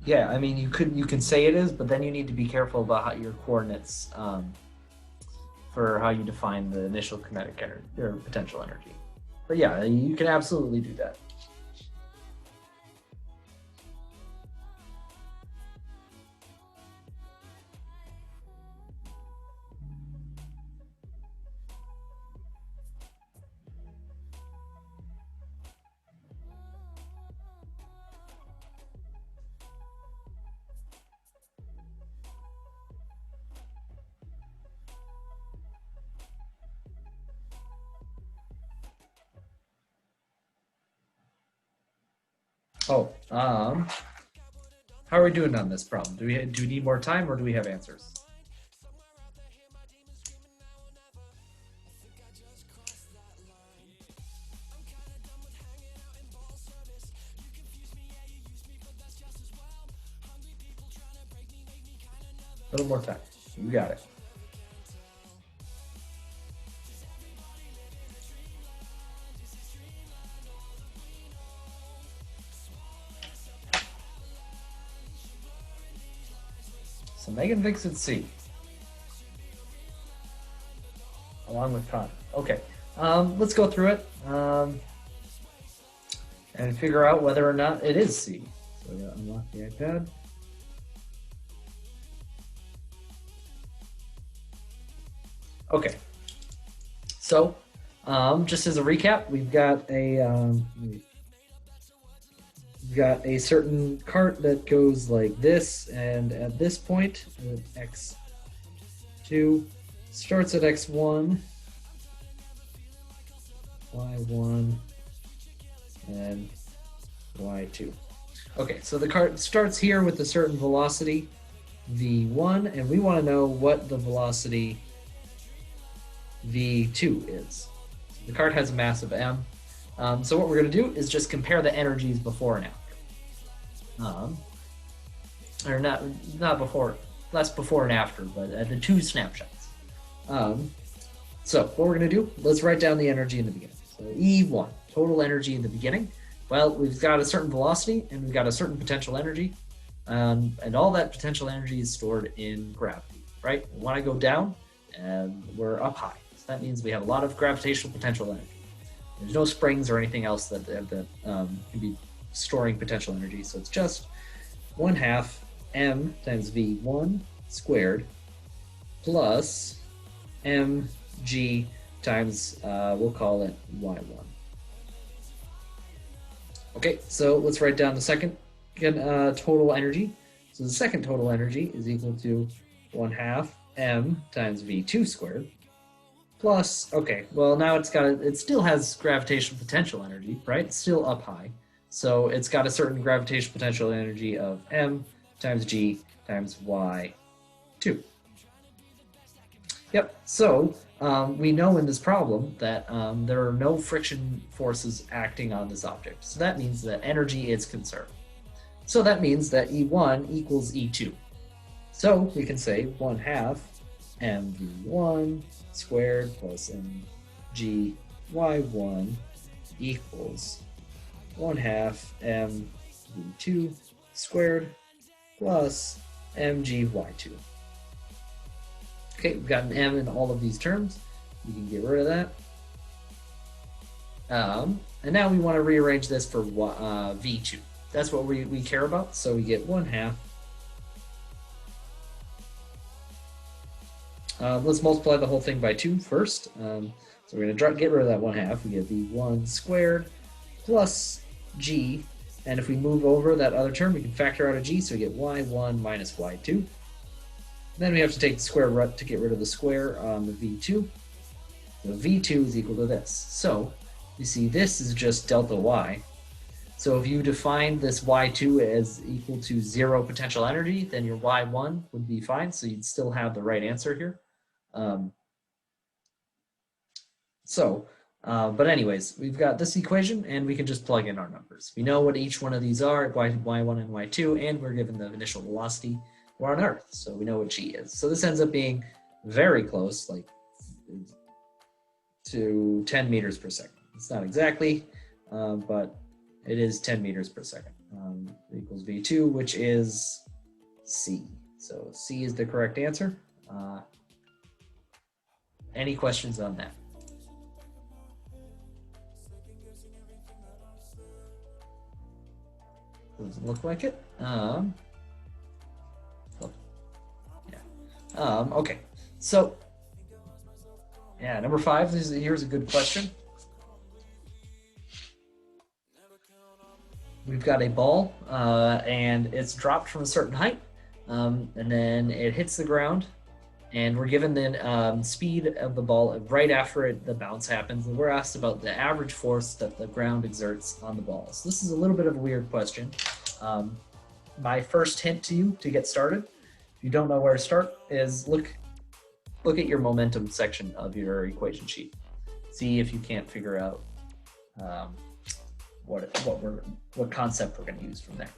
yeah, I mean, you can say it is, but then you need to be careful about how your coordinates for how you define the initial kinetic energy or potential energy. But yeah, you can absolutely do that. Oh, how are we doing on this problem? Do we need more time or do we have answers? A little more time. You got it. So Megan thinks it's C. Along with Connor. Okay. Let's go through it and figure out whether or not it is C. So we gotta unlock the iPad. Okay. So Just as a recap, we've got a certain cart that goes like this, and at this point, at x2 starts at x1, y1, and y2. Okay, so the cart starts here with a certain velocity, v1, and we want to know what the velocity v2 is. The cart has a mass of m. So what we're going to do is just compare the energies before and after. Or not before, less before and after, but at the two snapshots. So what we're going to do, let's write down the energy in the beginning. So E1, total energy in the beginning. Well, we've got a certain velocity and we've got a certain potential energy. And all that potential energy is stored in gravity, right? We want to go down and we're up high. So that means we have a lot of gravitational potential energy. There's no springs or anything else that can be storing potential energy. So it's just 1/2 m times v1 squared plus mg times, we'll call it y1. Okay, so let's write down the second total energy. So the second total energy is equal to 1/2 m times v2 squared plus, okay, well now it still has gravitational potential energy, right? It's still up high. So it's got a certain gravitational potential energy of m times g times y2. Yep, so we know in this problem that there are no friction forces acting on this object. So that means that energy is conserved. So that means that E1 equals E2. So we can say 1/2 mv1 squared plus mgy1 equals 1/2 mv2 squared plus mgy2. Okay, we've got an m in all of these terms. We can get rid of that. And now we want to rearrange this for v2. That's what we care about. So we get 1/2. Let's multiply the whole thing by 2 first. So we're going to get rid of that 1/2. We get v1 squared plus g. And if we move over that other term, we can factor out a g. So we get y1 minus y2. Then we have to take the square root to get rid of the square on the v2. So v2 is equal to this. So you see this is just delta y. So if you define this y2 as equal to 0 potential energy, then your y1 would be fine. So you'd still have the right answer here. But anyways, we've got this equation and we can just plug in our numbers. We know what each one of these are, y1 and y2, and we're given the initial velocity. We're on Earth, so we know what g is. So this ends up being very close, like to 10 meters per second. It's not exactly, but it is 10 meters per second. Equals v2, which is c. So c is the correct answer. Any questions on that? Doesn't look like it. Okay, so yeah, number 5. Here's a good question. We've got a ball, and it's dropped from a certain height, and then it hits the ground, and we're given the speed of the ball right after the bounce happens, and we're asked about the average force that the ground exerts on the ball. So this is a little bit of a weird question. My first hint to you to get started, if you don't know where to start, is look at your momentum section of your equation sheet. See if you can't figure out what concept we're going to use from there.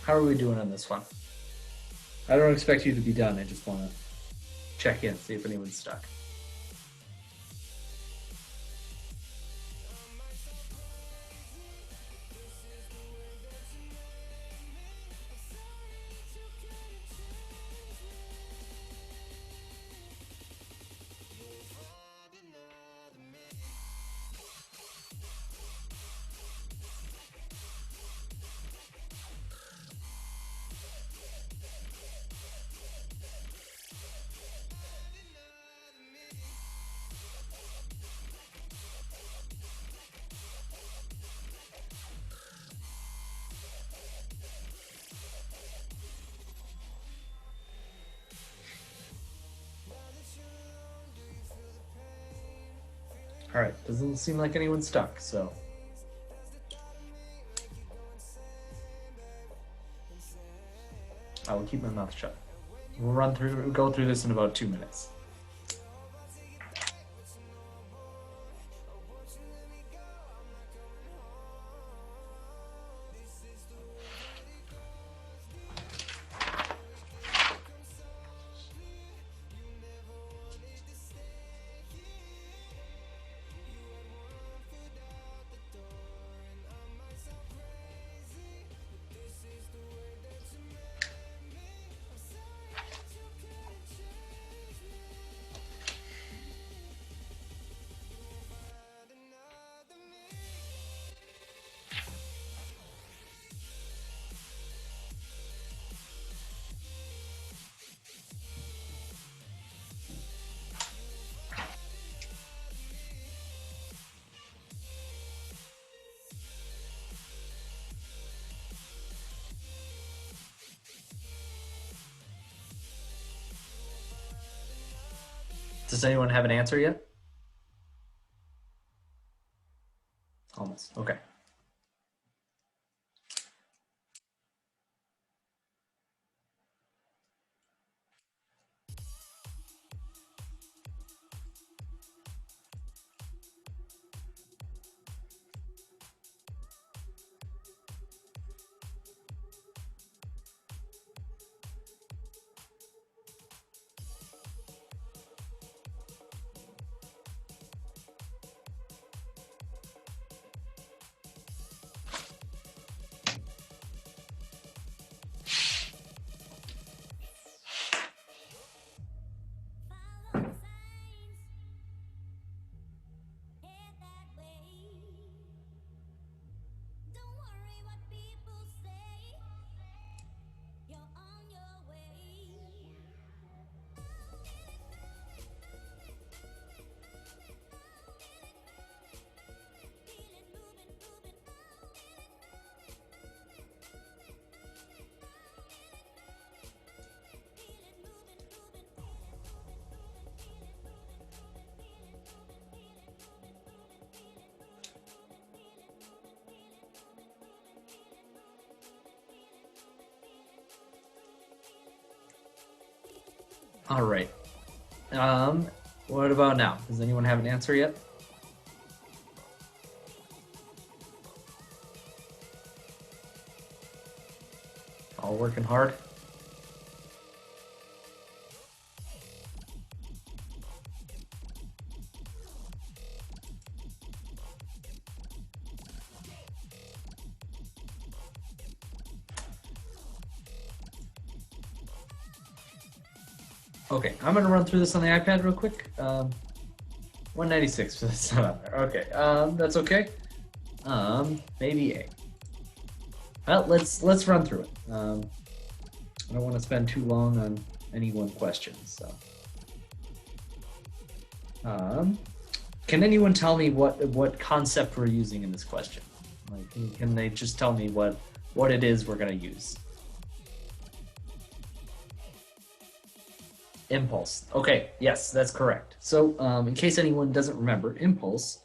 How are we doing on this one? I don't expect you to be done. I just want to check in, see if anyone's stuck. All right, doesn't seem like anyone's stuck, so. I will keep my mouth shut. We'll go through this in about 2 minutes. Does anyone have an answer yet? Almost. Okay. All right. What about now? Does anyone have an answer yet? All working hard? Okay, I'm gonna run through this on the iPad real quick. 196, that's not on there. Okay, that's okay. Maybe A. Well, let's run through it. I don't want to spend too long on any one question. So, can anyone tell me what concept we're using in this question? Like, can they just tell me what it is we're gonna use? Impulse. Okay, yes, that's correct. So, in case anyone doesn't remember, impulse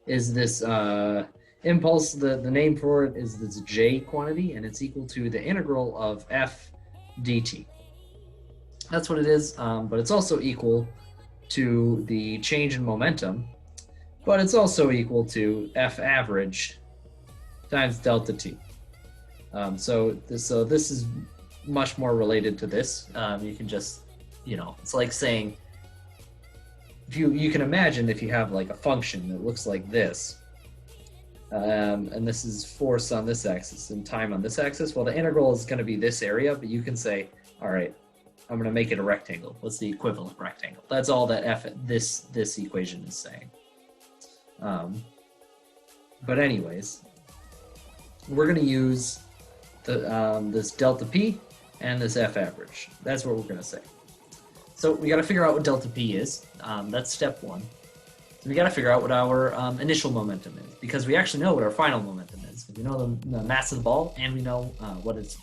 is this impulse. The name for it is this J quantity, and it's equal to the integral of f dt. That's what it is, but it's also equal to the change in momentum, but it's also equal to f average times delta t. So this is much more related to this. You can just, it's like saying, if you can imagine if you have like a function that looks like this, and this is force on this axis and time on this axis. Well, the integral is going to be this area, but you can say, all right, I'm going to make it a rectangle. What's the equivalent rectangle? That's all that this equation is saying. But anyways, we're going to use this delta p and this f average. That's what we're going to say. So we got to figure out what delta p is. That's step one. So we got to figure out what our initial momentum is, because we actually know what our final momentum is. We know the mass of the ball, and we know what its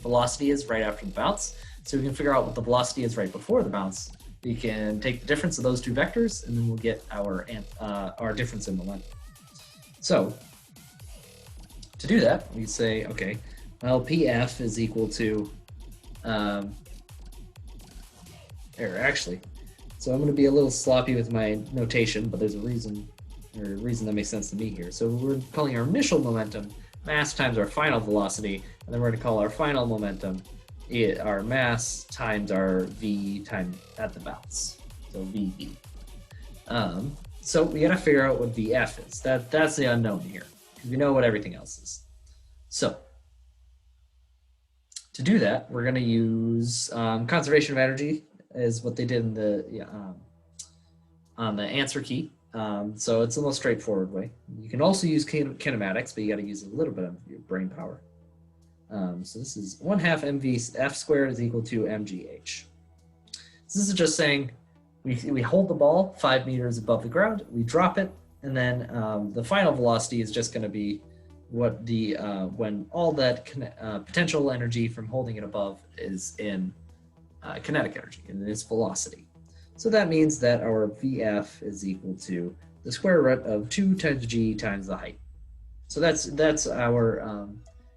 velocity is right after the bounce. So we can figure out what the velocity is right before the bounce. We can take the difference of those two vectors, and then we'll get our difference in momentum. So to do that, we say, okay, well, PF is equal to, so I'm going to be a little sloppy with my notation, but there's a reason that makes sense to me here. So we're calling our initial momentum mass times our final velocity, and then we're going to call our final momentum our mass times our v time at the bounce, so VV. So we got to figure out what VF is. That's the unknown here, because we know what everything else is. So to do that, we're going to use conservation of energy is what they did in on the answer key. So it's the most straightforward way. You can also use kinematics, but you got to use a little bit of your brain power. So this is 1/2 mv f squared is equal to mgh. So this is just saying we hold the ball 5 meters above the ground, we drop it, and then the final velocity is just going to be what the when all that potential energy from holding it above is in kinetic energy, and its velocity. So that means that our VF is equal to the square root of 2 times g times the height. So that's our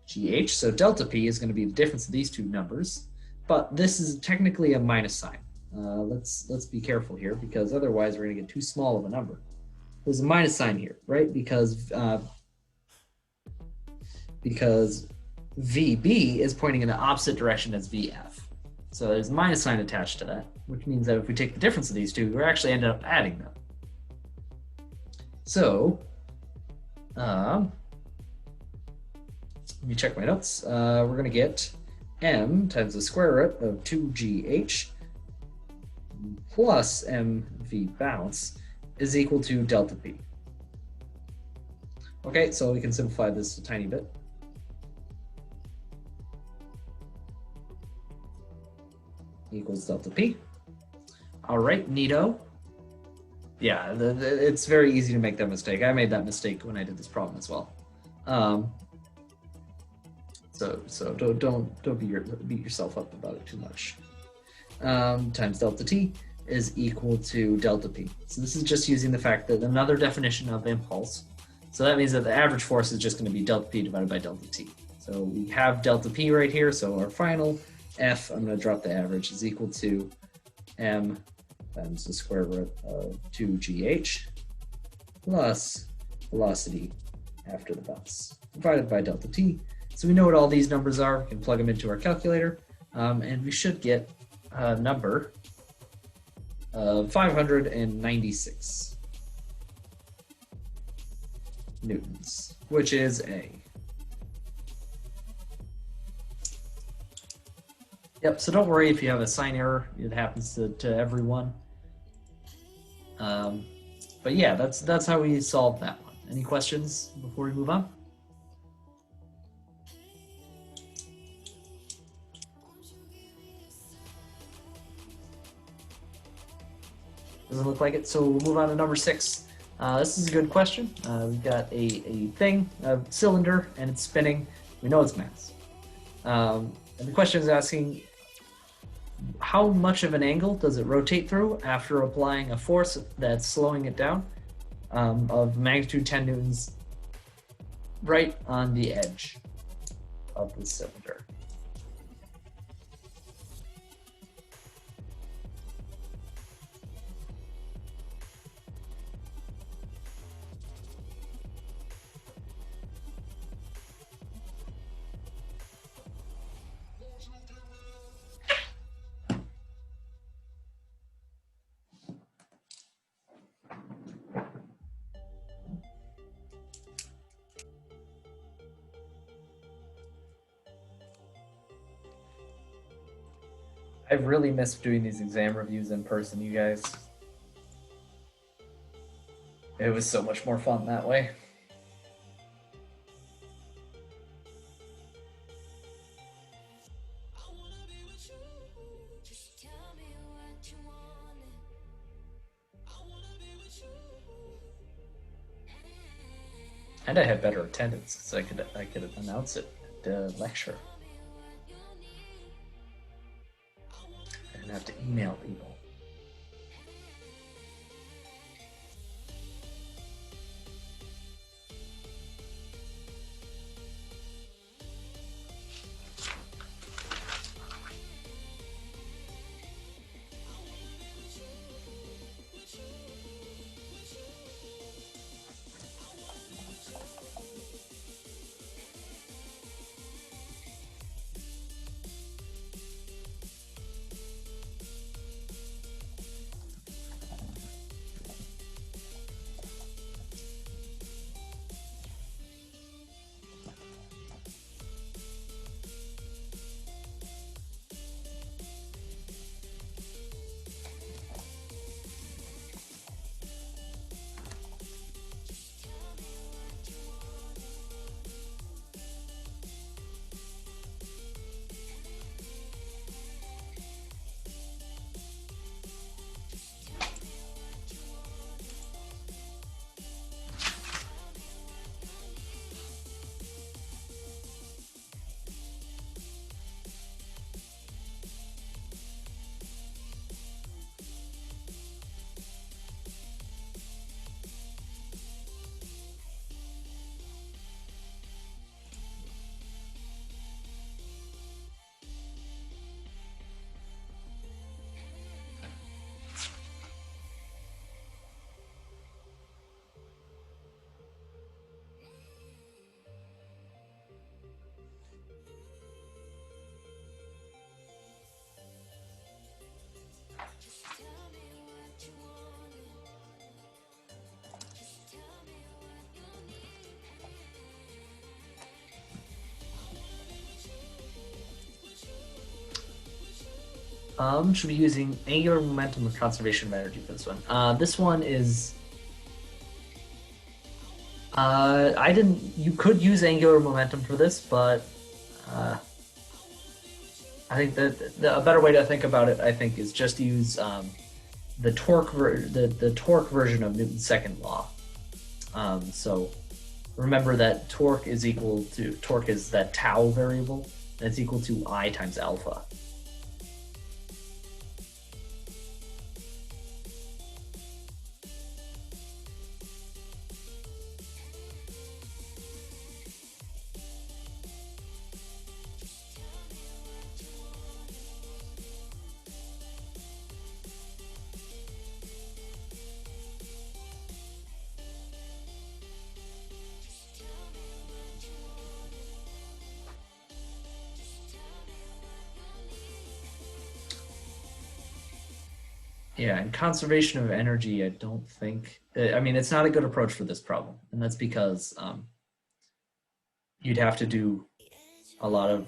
GH. So delta P is going to be the difference of these two numbers, but this is technically a minus sign. Let's be careful here, because otherwise we're going to get too small of a number. There's a minus sign here, right? Because VB is pointing in the opposite direction as VF. So there's a minus sign attached to that, which means that if we take the difference of these two, we're actually ended up adding them. So, let me check my notes. We're going to get m times the square root of 2gh plus mv bounce is equal to delta p. Okay, so we can simplify this a tiny bit. Equals delta p. All right, neato. Yeah, it's very easy to make that mistake. I made that mistake when I did this problem as well. So don't beat yourself up about it too much. Times delta t is equal to delta p. So this is just using the fact that another definition of impulse. So that means that the average force is just going to be delta p divided by delta t. So we have delta p right here. So our final F, I'm going to drop the average, is equal to m times the square root of 2gh plus velocity after the bounce divided by delta t. So we know what all these numbers are. We can plug them into our calculator, and we should get a number of 596 newtons, which is A. Yep, so don't worry if you have a sign error. It happens to everyone. But yeah, that's how we solved that one. Any questions before we move on? Doesn't look like it, so we'll move on to number 6. This is a good question. We've got a thing, a cylinder, and it's spinning. We know its mass. And the question is asking, how much of an angle does it rotate through after applying a force that's slowing it down of magnitude 10 newtons right on the edge of the cylinder? I really miss doing these exam reviews in person, you guys. It was so much more fun that way. And I had better attendance, so I could announce it at the lecture. I didn't have to email people. Should be using angular momentum or conservation of energy for this one. This one is. I didn't. You could use angular momentum for this, but I think that a better way to think about it, I think, is just use the torque version of Newton's second law. So remember that torque is that tau variable, and it's equal to I times alpha. Yeah, and conservation of energy, I don't think. I mean, it's not a good approach for this problem, and that's because you'd have to do a lot of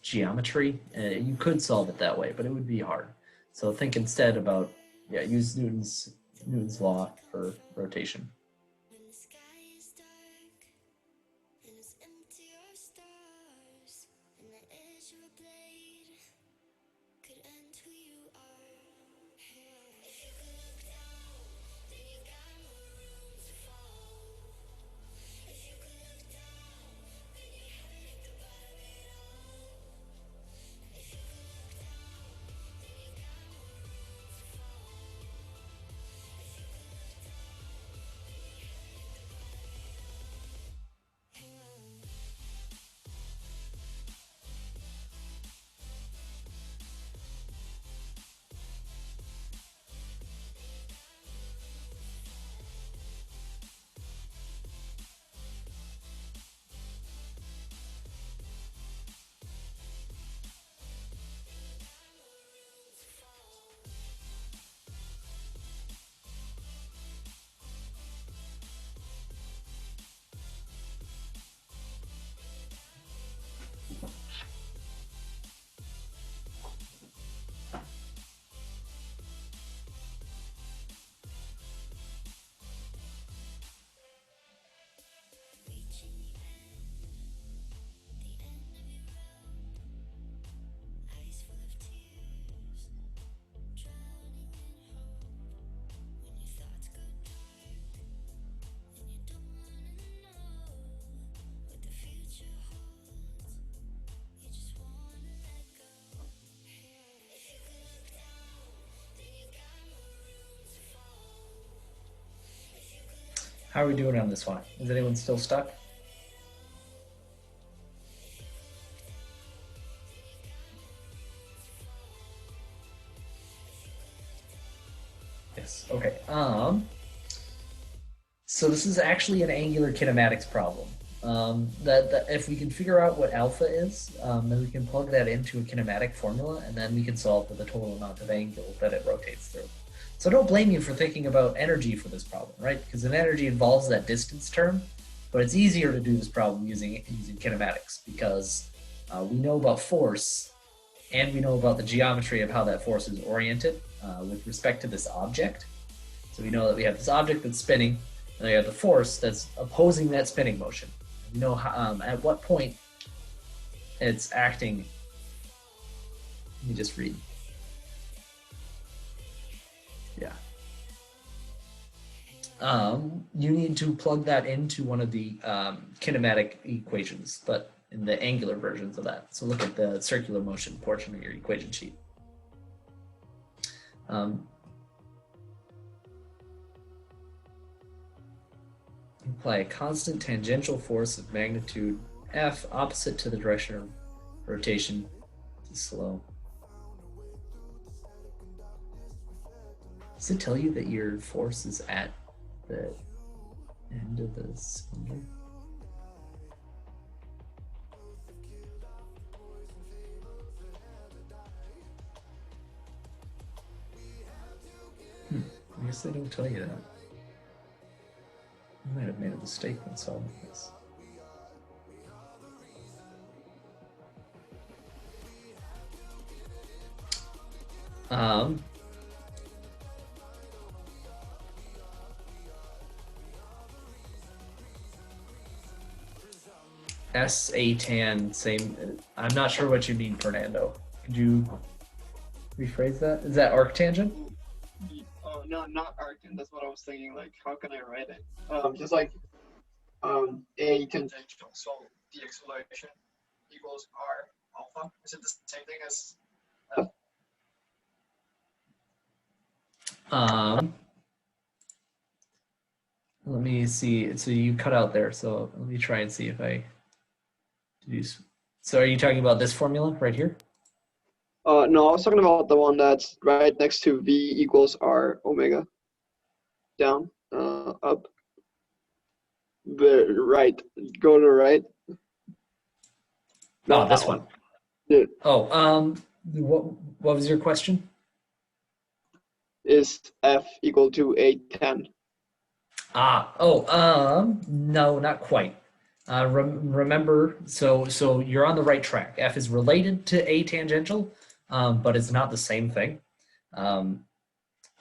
geometry. You could solve it that way, but it would be hard. So think instead about use Newton's law for rotation. When the sky is dark and it's empty of stars, and the edge of a blade could end who you are. If you could look down, then you got more room to fall. If you could look down, then you haven't hit the bottom at all. If you could look down, then you got more room to fall. If you could look down, then How are we doing on this one? Is anyone still stuck? Yes. Okay. So this is actually an angular kinematics problem. That if we can figure out what alpha is, then we can plug that into a kinematic formula, and then we can solve for the total amount of angle that it rotates through. So don't blame you for thinking about energy for this problem, right? Because an energy involves that distance term, but it's easier to do this problem using kinematics because we know about force, and we know about the geometry of how that force is oriented with respect to this object. So we know that we have this object that's spinning, and we have the force that's opposing that spinning motion. We know how, at what point it's acting. Let me just read. Yeah. You need to plug that into one of the kinematic equations, but in the angular versions of that. So look at the circular motion portion of your equation sheet. Apply a constant tangential force of magnitude F opposite to the direction of rotation to slow. Does it tell you that your force is at the end of the cylinder? I guess they don't tell you that. I might have made a mistake when solving this. S.A. tan, same. I'm not sure what you mean, Fernando. Could you rephrase that? Is that arctangent? Oh, no, not arcing. That's what I was thinking. Like, how can I write it? Just like A tangential. So the acceleration equals R alpha. Is it the same thing as F? Let me see. So you cut out there. So let me try and see if I do. So are you talking about this formula right here? No, I was talking about the one that's right next to V equals R omega. Down, up. The right. Go to the right. No, this one. Yeah. Oh, what was your question? Is F equal to A10? No, not quite. Remember, so you're on the right track. F is related to A tangential, but it's not the same thing.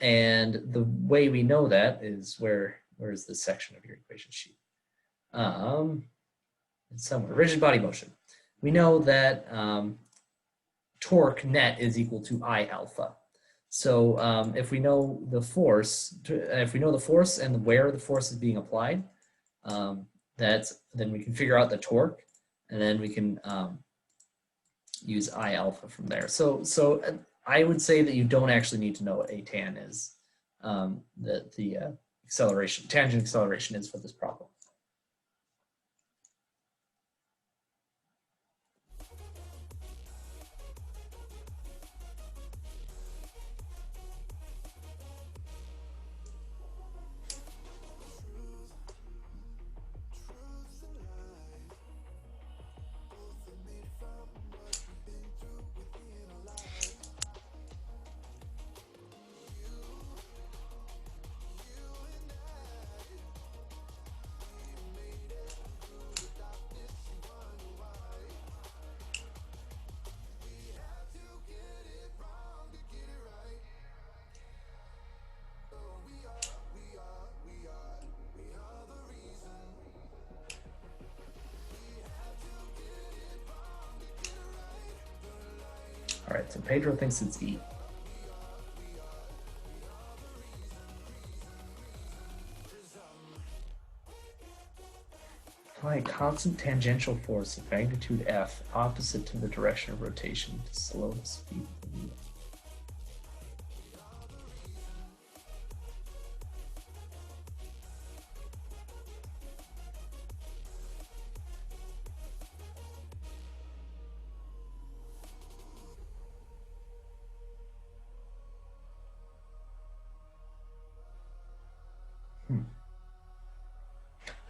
And the way we know that is where is this section of your equation sheet? It's somewhere. Rigid body motion. We know that torque net is equal to I alpha. So if we know the force, and where the force is being applied, then we can figure out the torque, and then we can use I alpha from there. So I would say that you don't actually need to know what A tan is, the acceleration, tangent acceleration is for this problem. All right, so Pedro thinks it's E. Apply a constant tangential force of magnitude F opposite to the direction of rotation to slow the speed of the wheel.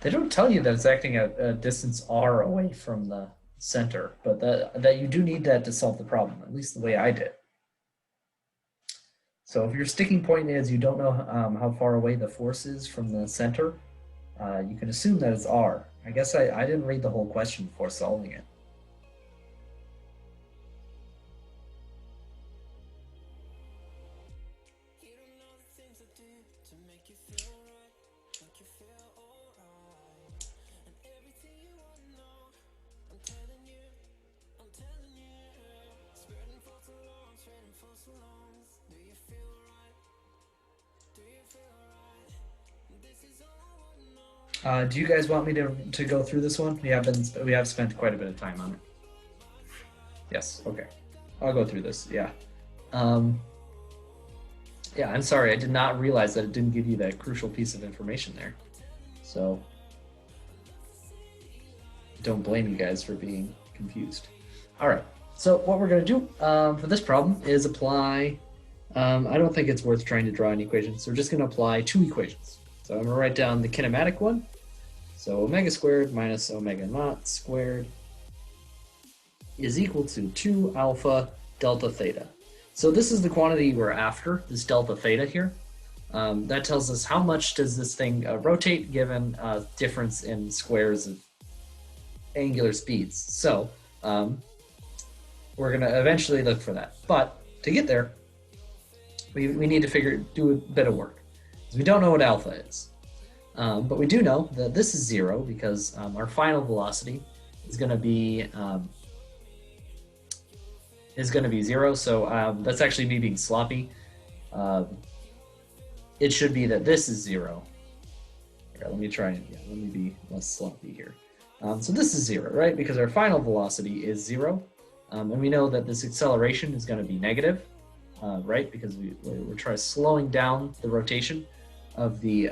They don't tell you that it's acting at a distance r away from the center, but that you do need that to solve the problem, at least the way I did. So if your sticking point is you don't know how far away the force is from the center, you can assume that it's r. I guess I didn't read the whole question before solving it. Do you guys want me to go through this one? We have spent quite a bit of time on it. Yes, okay. I'll go through this, yeah. Yeah, I'm sorry, I did not realize that it didn't give you that crucial piece of information there. So, don't blame you guys for being confused. All right, so what we're gonna do for this problem is apply, I don't think it's worth trying to draw an equation, so we're just gonna apply two equations. So I'm gonna write down the kinematic one. So omega squared minus omega naught squared is equal to 2 alpha delta theta. So this is the quantity we're after, this delta theta here. That tells us how much does this thing rotate given difference in squares of angular speeds. So we're gonna eventually look for that. But to get there, we need to do a bit of work. Because we don't know what alpha is. But we do know that this is 0 because our final velocity is going to be 0. So that's actually me being sloppy. It should be that this is 0. Here, let me be less sloppy here. So this is 0, right? Because our final velocity is 0, and we know that this acceleration is going to be negative, right? Because we're trying slowing down the rotation of the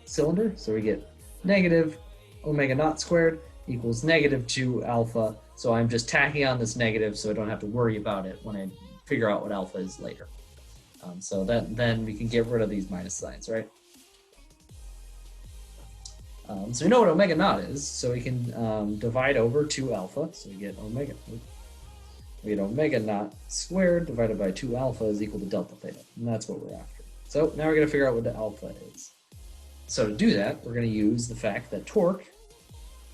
cylinder, so we get negative omega naught squared equals negative 2 alpha. So I'm just tacking on this negative so I don't have to worry about it when I figure out what alpha is later. So then we can get rid of these minus signs, right? So we know what omega naught is, so we can divide over 2 alpha. So we get omega naught squared divided by 2 alpha is equal to delta theta, and that's what we're after. So now we're going to figure out what the alpha is. So to do that, we're going to use the fact that torque,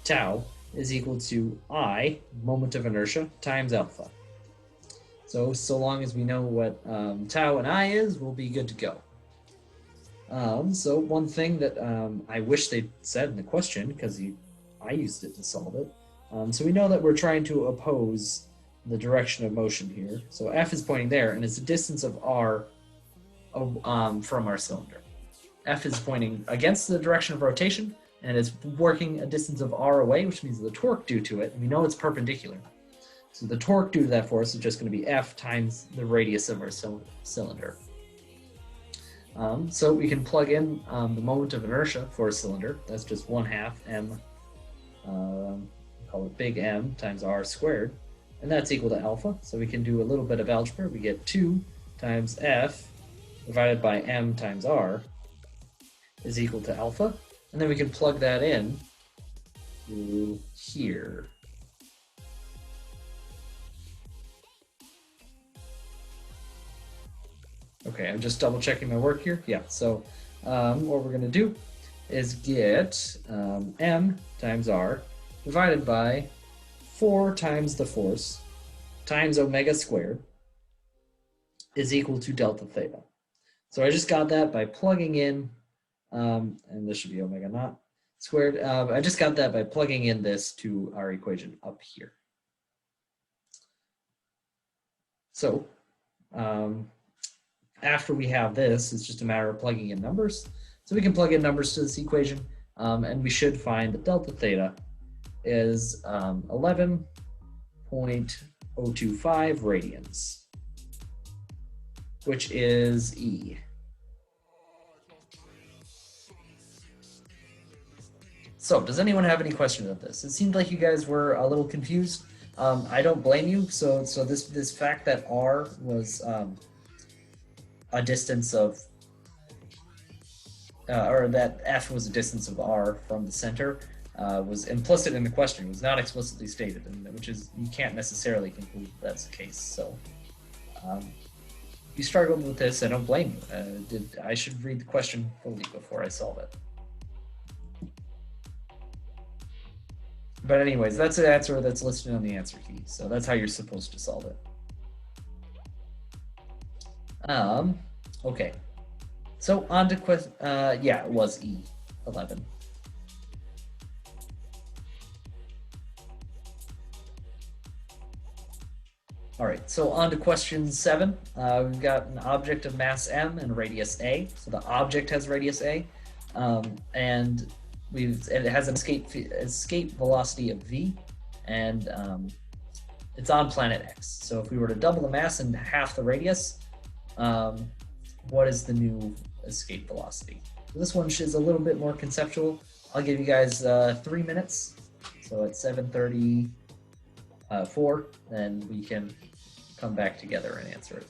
tau, is equal to I, moment of inertia, times alpha. So long as we know what tau and I is, we'll be good to go. So one thing that I wish they said in the question, because I used it to solve it. So we know that we're trying to oppose the direction of motion here. So F is pointing there, and it's a distance of R from our cylinder. F is pointing against the direction of rotation, and it's working a distance of r away, which means the torque due to it, we know it's perpendicular. So the torque due to that force is just going to be F times the radius of our cylinder. So we can plug in the moment of inertia for a cylinder. That's just 1/2 m, call it big M, times r squared, and that's equal to alpha. So we can do a little bit of algebra. We get 2 times F divided by m times r is equal to alpha, and then we can plug that in to here. Okay, I'm just double checking my work here. Yeah, so what we're going to do is get m times r divided by 4 times the force times omega squared is equal to delta theta. So I just got that by plugging in and this should be omega naught squared. I just got that by plugging in this to our equation up here. So after we have this, it's just a matter of plugging in numbers. So we can plug in numbers to this equation, and we should find that delta theta is 11.025 radians, which is E. So, does anyone have any questions of this? It seemed like you guys were a little confused. I don't blame you. So this fact that R was a distance of or that f was a distance of r from the center, was implicit in the question. It was not explicitly stated, which is, you can't necessarily conclude that's the case. So if you struggled with this, I don't blame you. I should read the question fully before I solve it. But anyways, that's an answer that's listed on the answer key. So that's how you're supposed to solve it. Okay. So on to question, yeah, it was E11. All right, so on to question 7. We've got an object of mass m and radius a. So the object has radius a, and it has an escape velocity of v, and it's on planet X. So if we were to double the mass and half the radius, what is the new escape velocity? So this one is a little bit more conceptual. I'll give you guys 3 minutes. So at 7:34, then we can come back together and answer it.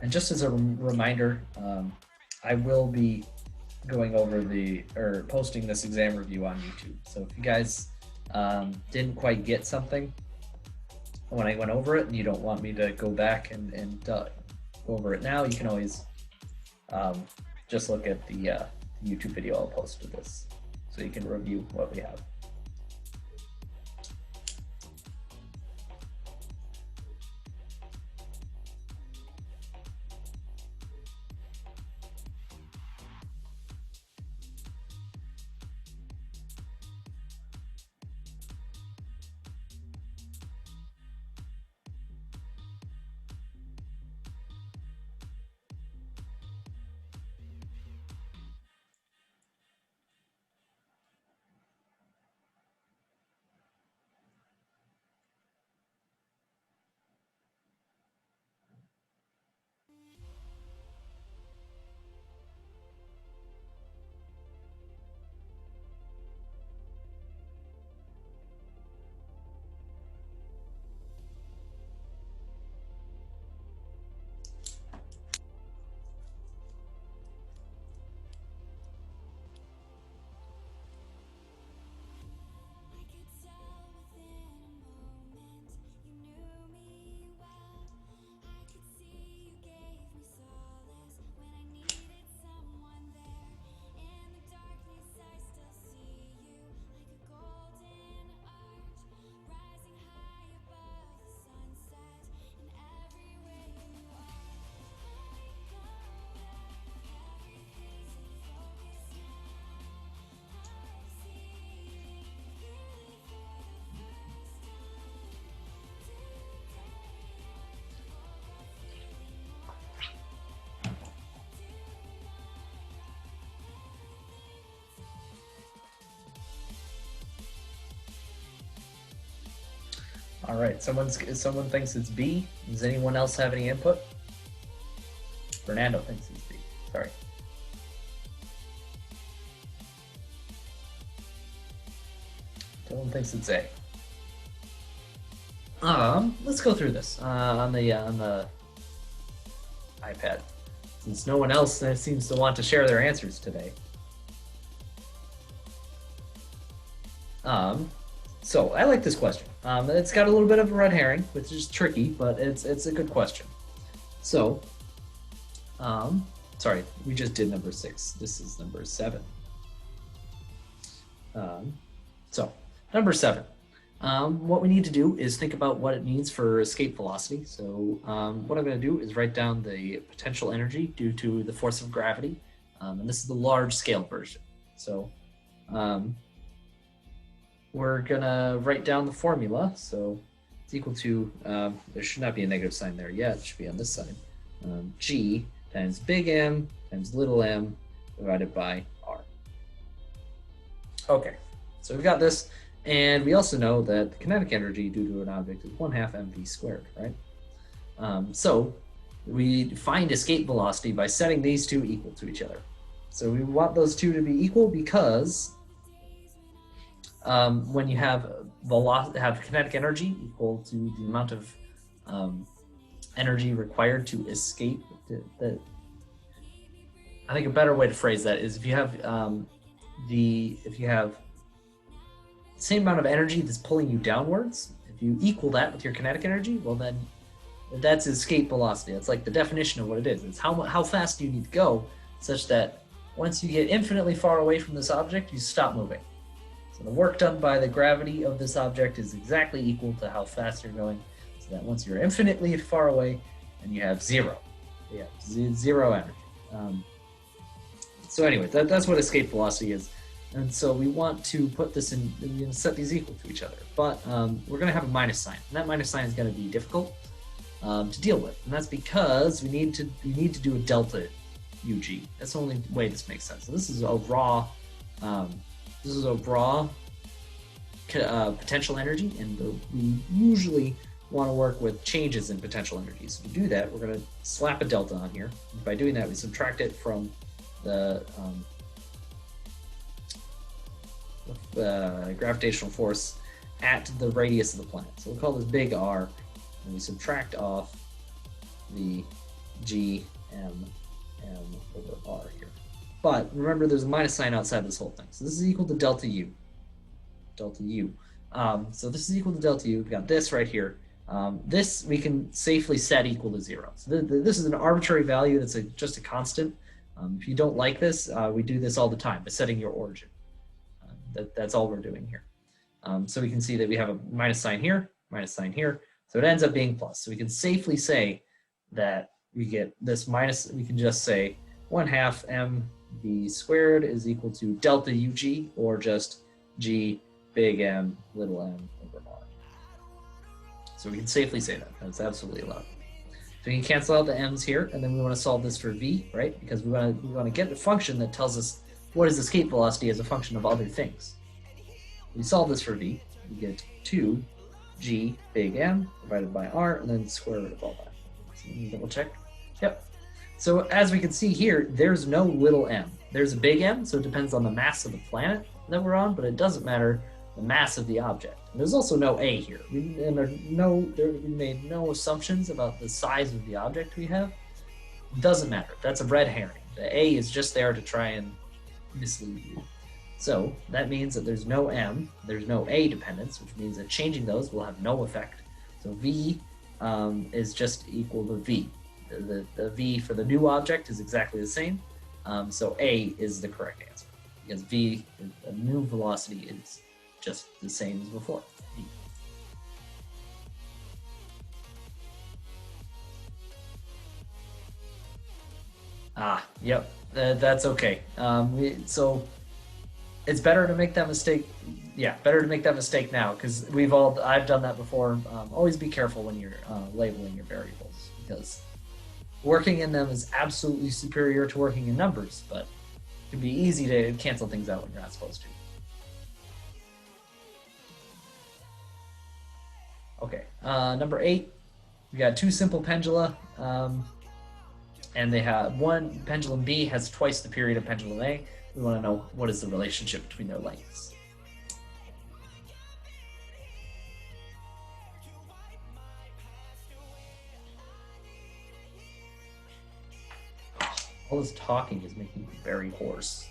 And just as a reminder, I will be going over posting this exam review on YouTube. So if you guys didn't quite get something when I went over it and you don't want me to go back and go over it now, you can always just look at the YouTube video I'll post to this so you can review what we have. All right, someone thinks it's B. Does anyone else have any input? Fernando thinks it's B. Sorry. Dylan thinks it's A. Let's go through this on the iPad, since no one else seems to want to share their answers today. So I like this question. It's got a little bit of a red herring, which is tricky, but it's a good question. So, sorry, we just did number 6. This is number 7. So, number 7. What we need to do is think about what it means for escape velocity. So, what I'm going to do is write down the potential energy due to the force of gravity, and this is the large scale version. So, we're gonna write down the formula. So it's equal to, there should not be a negative sign there yet, it should be on this side. G times big M times little m divided by R. Okay, so we've got this, and we also know that the kinetic energy due to an object is 1/2 mv squared, right? So we find escape velocity by setting these two equal to each other. So we want those two to be equal because when you have kinetic energy equal to the amount of energy required to escape, I think a better way to phrase that is if you have the same amount of energy that's pulling you downwards, if you equal that with your kinetic energy, well then that's escape velocity. That's like the definition of what it is. It's how fast do you need to go such that once you get infinitely far away from this object, you stop moving. So the work done by the gravity of this object is exactly equal to how fast you're going, so that once you're infinitely far away, and you have zero. Yeah, zero energy. So anyway, that's what escape velocity is. And so we want to put this in, we're going to set these equal to each other. But we're going to have a minus sign. And that minus sign is going to be difficult to deal with. And that's because we need to do a delta UG. That's the only way this makes sense. So this is a raw potential energy, and we usually want to work with changes in potential energy. So to do that, we're going to slap a delta on here. And by doing that, we subtract it from the gravitational force at the radius of the planet. So we'll call this big R, and we subtract off the G, M over R here. But remember, there's a minus sign outside this whole thing. So this is equal to delta U. Delta U. So this is equal to delta U. We've got this right here. This we can safely set equal to 0. So this is an arbitrary value that's just a constant. If you don't like this, we do this all the time by setting your origin. That's all we're doing here. So we can see that we have a minus sign here, so it ends up being plus. So we can safely say that we get this minus, we can just say 1/2 mv squared is equal to delta UG, or just G big M little m over R. So we can safely say that. That's absolutely allowed. So we can cancel out the m's here, and then we want to solve this for v, right? Because we want to get a function that tells us what is escape velocity as a function of other things. We solve this for v, we get 2g big M divided by R, and then square root of all that. So let me double check. Yep. So as we can see here, there's no little m. There's a big M, so it depends on the mass of the planet that we're on, but it doesn't matter the mass of the object. And there's also no a here. We made no assumptions about the size of the object we have. It doesn't matter. That's a red herring. The a is just there to try and mislead you. So that means that there's no m, there's no a dependence, which means that changing those will have no effect. So v is just equal to v. The v for the new object is exactly the same. So a is the correct answer, because v, the new velocity, is just the same as before. V. Yep, that's okay. So it's better to make that mistake. Yeah, better to make that mistake now, because I've done that before. Always be careful when you're labeling your variables, because working in them is absolutely superior to working in numbers, but it can be easy to cancel things out when you're not supposed to. Okay, number 8, we got 2 simple pendula, and they have one pendulum B has twice the period of pendulum A. We want to know what is the relationship between their lengths. All this talking is making me very hoarse.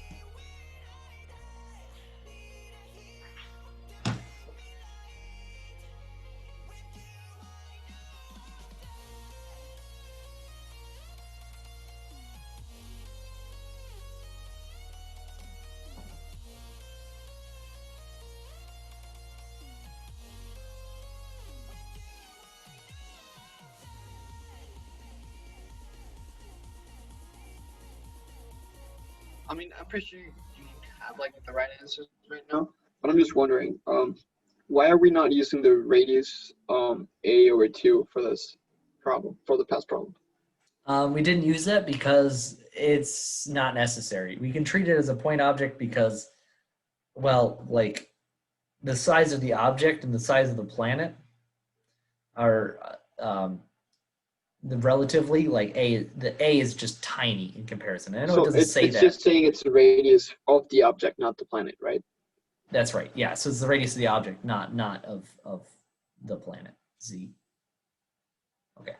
I mean, I'm pretty sure you have like the right answers right now, but I'm just wondering, why are we not using the radius A over 2 for this problem, for the past problem? We didn't use that because it's not necessary. We can treat it as a point object because, well, like the size of the object and the size of the planet are the relatively like the A is just tiny in comparison. I know So it doesn't say it's that. just saying it's the radius of the object, not the planet, right? That's right. Yeah. So it's the radius of the object, not of the planet Z. Okay.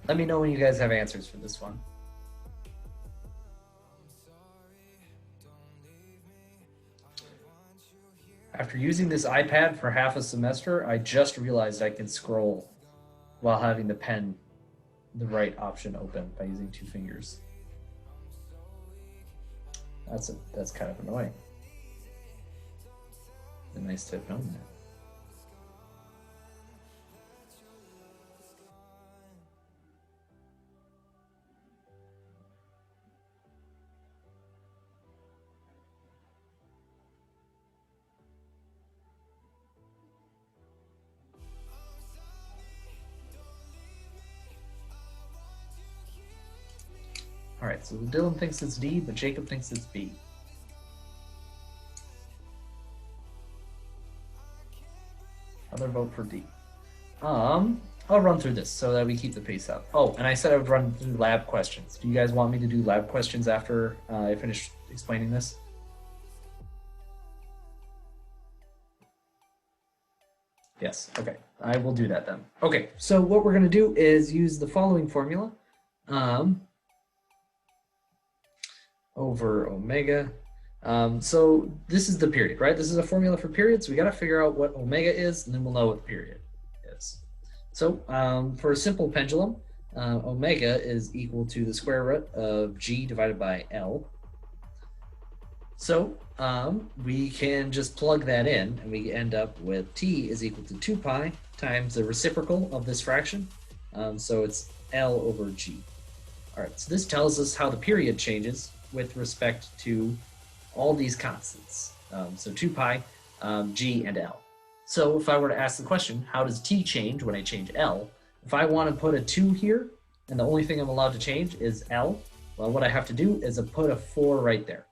Let me know when you guys have answers for this one. After using this iPad for half a semester, I just realized I can scroll while having the pen, the right option open by using 2 fingers. That's kind of annoying. It's a nice tip, knowing that. All right, so Dylan thinks it's D, but Jacob thinks it's B. Other vote for D. I'll run through this so that we keep the pace up. Oh, and I said I would run through lab questions. Do you guys want me to do lab questions after I finish explaining this? Yes, okay. I will do that then. Okay, so what we're going to do is use the following formula. Over omega. So this is the period, right? This is a formula for periods. We got to figure out what omega is, and then we'll know what the period is. So for a simple pendulum, omega is equal to the square root of g divided by L. So we can just plug that in, and we end up with t is equal to 2 pi times the reciprocal of this fraction. So it's L over g. All right, so this tells us how the period changes with respect to all these constants. So 2 pi, g, and L. So if I were to ask the question, how does t change when I change L? If I want to put a 2 here, and the only thing I'm allowed to change is L, well, what I have to do is put a 4 right there.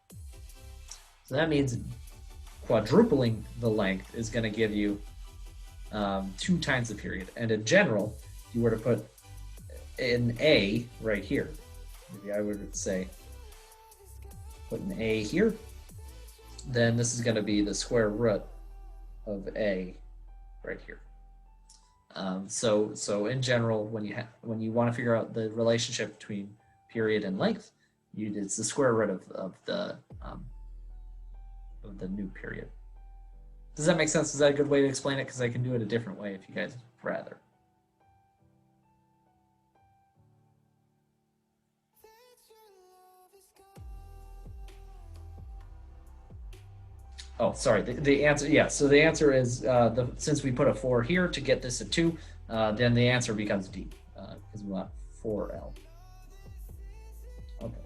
So that means quadrupling the length is going to give you 2 times the period. And in general, if you were to put an A right here, maybe I would say put an A here, then this is going to be the square root of A right here. So in general, when you want to figure out the relationship between period and length, it's the square root of the new period. Does that make sense? Is that a good way to explain it? Because I can do it a different way if you guys would rather. Oh, sorry. The answer, yeah. So the answer is since we put a 4 here to get this a 2, then the answer becomes D because we want 4L. Okay.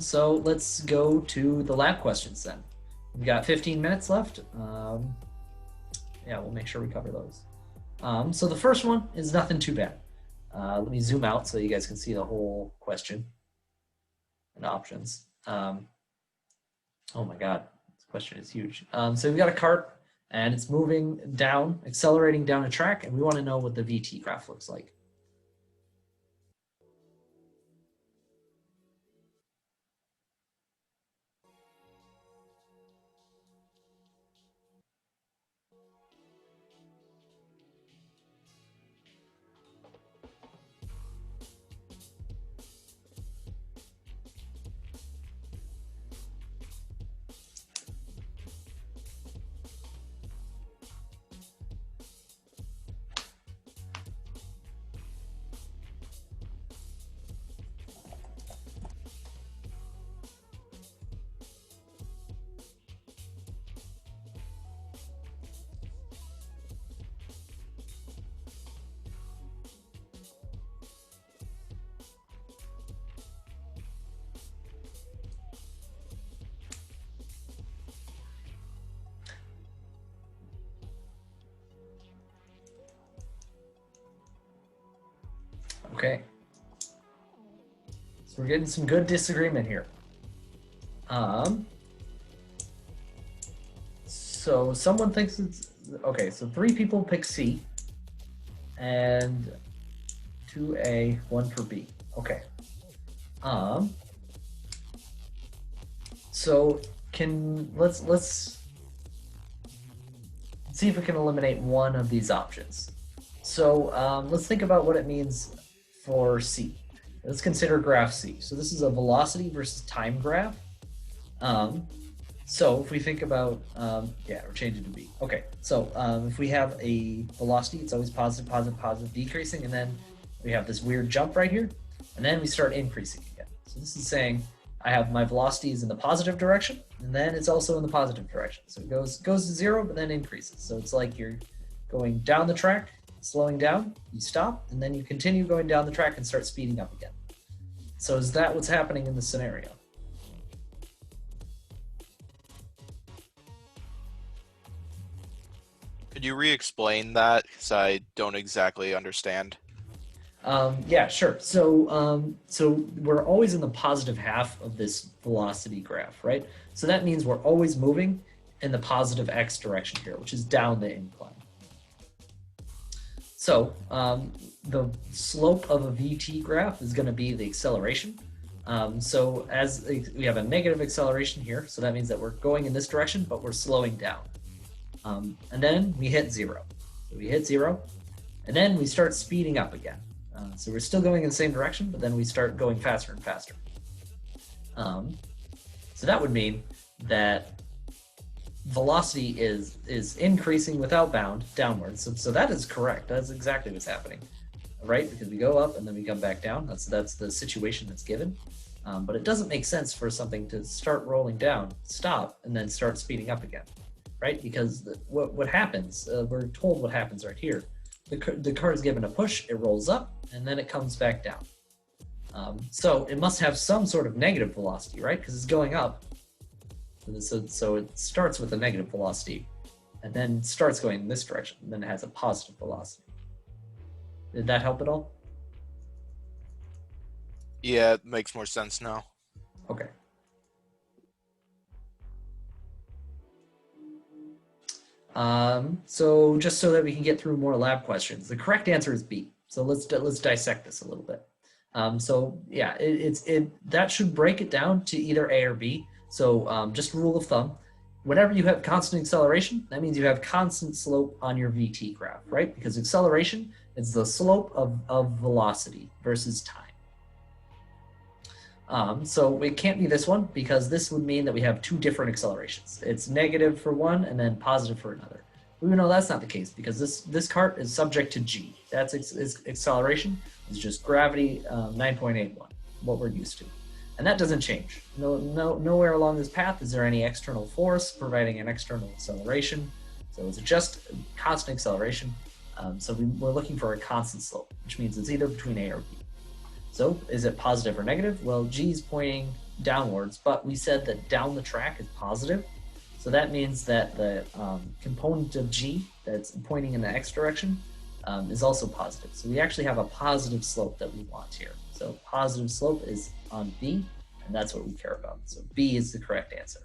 So let's go to the lab questions then. We've got 15 minutes left. Yeah, we'll make sure we cover those. So the first one is nothing too bad. Let me zoom out so you guys can see the whole question and options. Oh my God, this question is huge. So we've got a cart and it's moving down, accelerating down a track, and we want to know what the VT graph looks like. Okay. So we're getting some good disagreement here. So someone thinks it's, okay, so 3 people pick C and 2A, 1 for B. Okay. So let's see if we can eliminate one of these options. So let's think about what it means for C. Let's consider graph C. So this is a velocity versus time graph. So if we think about, yeah, we're changing to B. Okay, so if we have a velocity, it's always positive, positive, positive, decreasing, and then we have this weird jump right here, and then we start increasing again. So this is saying I have my velocity is in the positive direction, and then it's also in the positive direction. So it goes to 0, but then increases. So it's like you're going down the track, slowing down, you stop, and then you continue going down the track and start speeding up again. So is that what's happening in this scenario? Could you re-explain that? Because I don't exactly understand. Yeah, sure. So, so we're always in the positive half of this velocity graph, right? So that means we're always moving in the positive x direction here, which is down the incline. So the slope of a VT graph is going to be the acceleration. So as we have a negative acceleration here, so that means that we're going in this direction, but we're slowing down. And then we hit 0. So we hit 0, and then we start speeding up again. So we're still going in the same direction, but then we start going faster and faster. So that would mean that velocity is increasing without bound downwards. So that is correct. That's exactly what's happening, right? Because we go up and then we come back down. That's the situation that's given. But it doesn't make sense for something to start rolling down, stop, and then start speeding up again, right? Because what happens, we're told what happens right here. The car is given a push, it rolls up, and then it comes back down. So it must have some sort of negative velocity, right? Because it's going up. So it starts with a negative velocity, and then starts going in this direction, and then it has a positive velocity. Did that help at all? Yeah, it makes more sense now. Okay. So just so that we can get through more lab questions, the correct answer is B. So let's dissect this a little bit. So yeah, that should break it down to either A or B. So just rule of thumb, whenever you have constant acceleration, that means you have constant slope on your VT graph, right? Because acceleration is the slope of velocity versus time. So it can't be this one because this would mean that we have two different accelerations. It's negative for one and then positive for another. We know that's not the case because this cart is subject to g. That's its acceleration. It's just gravity 9.81, what we're used to. And that doesn't change. Nowhere along this path is there any external force providing an external acceleration. So it's just constant acceleration. So we're looking for a constant slope, which means it's either between A or B. So is it positive or negative? Well, G is pointing downwards, but we said that down the track is positive. So that means that the component of G that's pointing in the X direction is also positive. So we actually have a positive slope that we want here. So positive slope is on B, and that's what we care about. So B is the correct answer.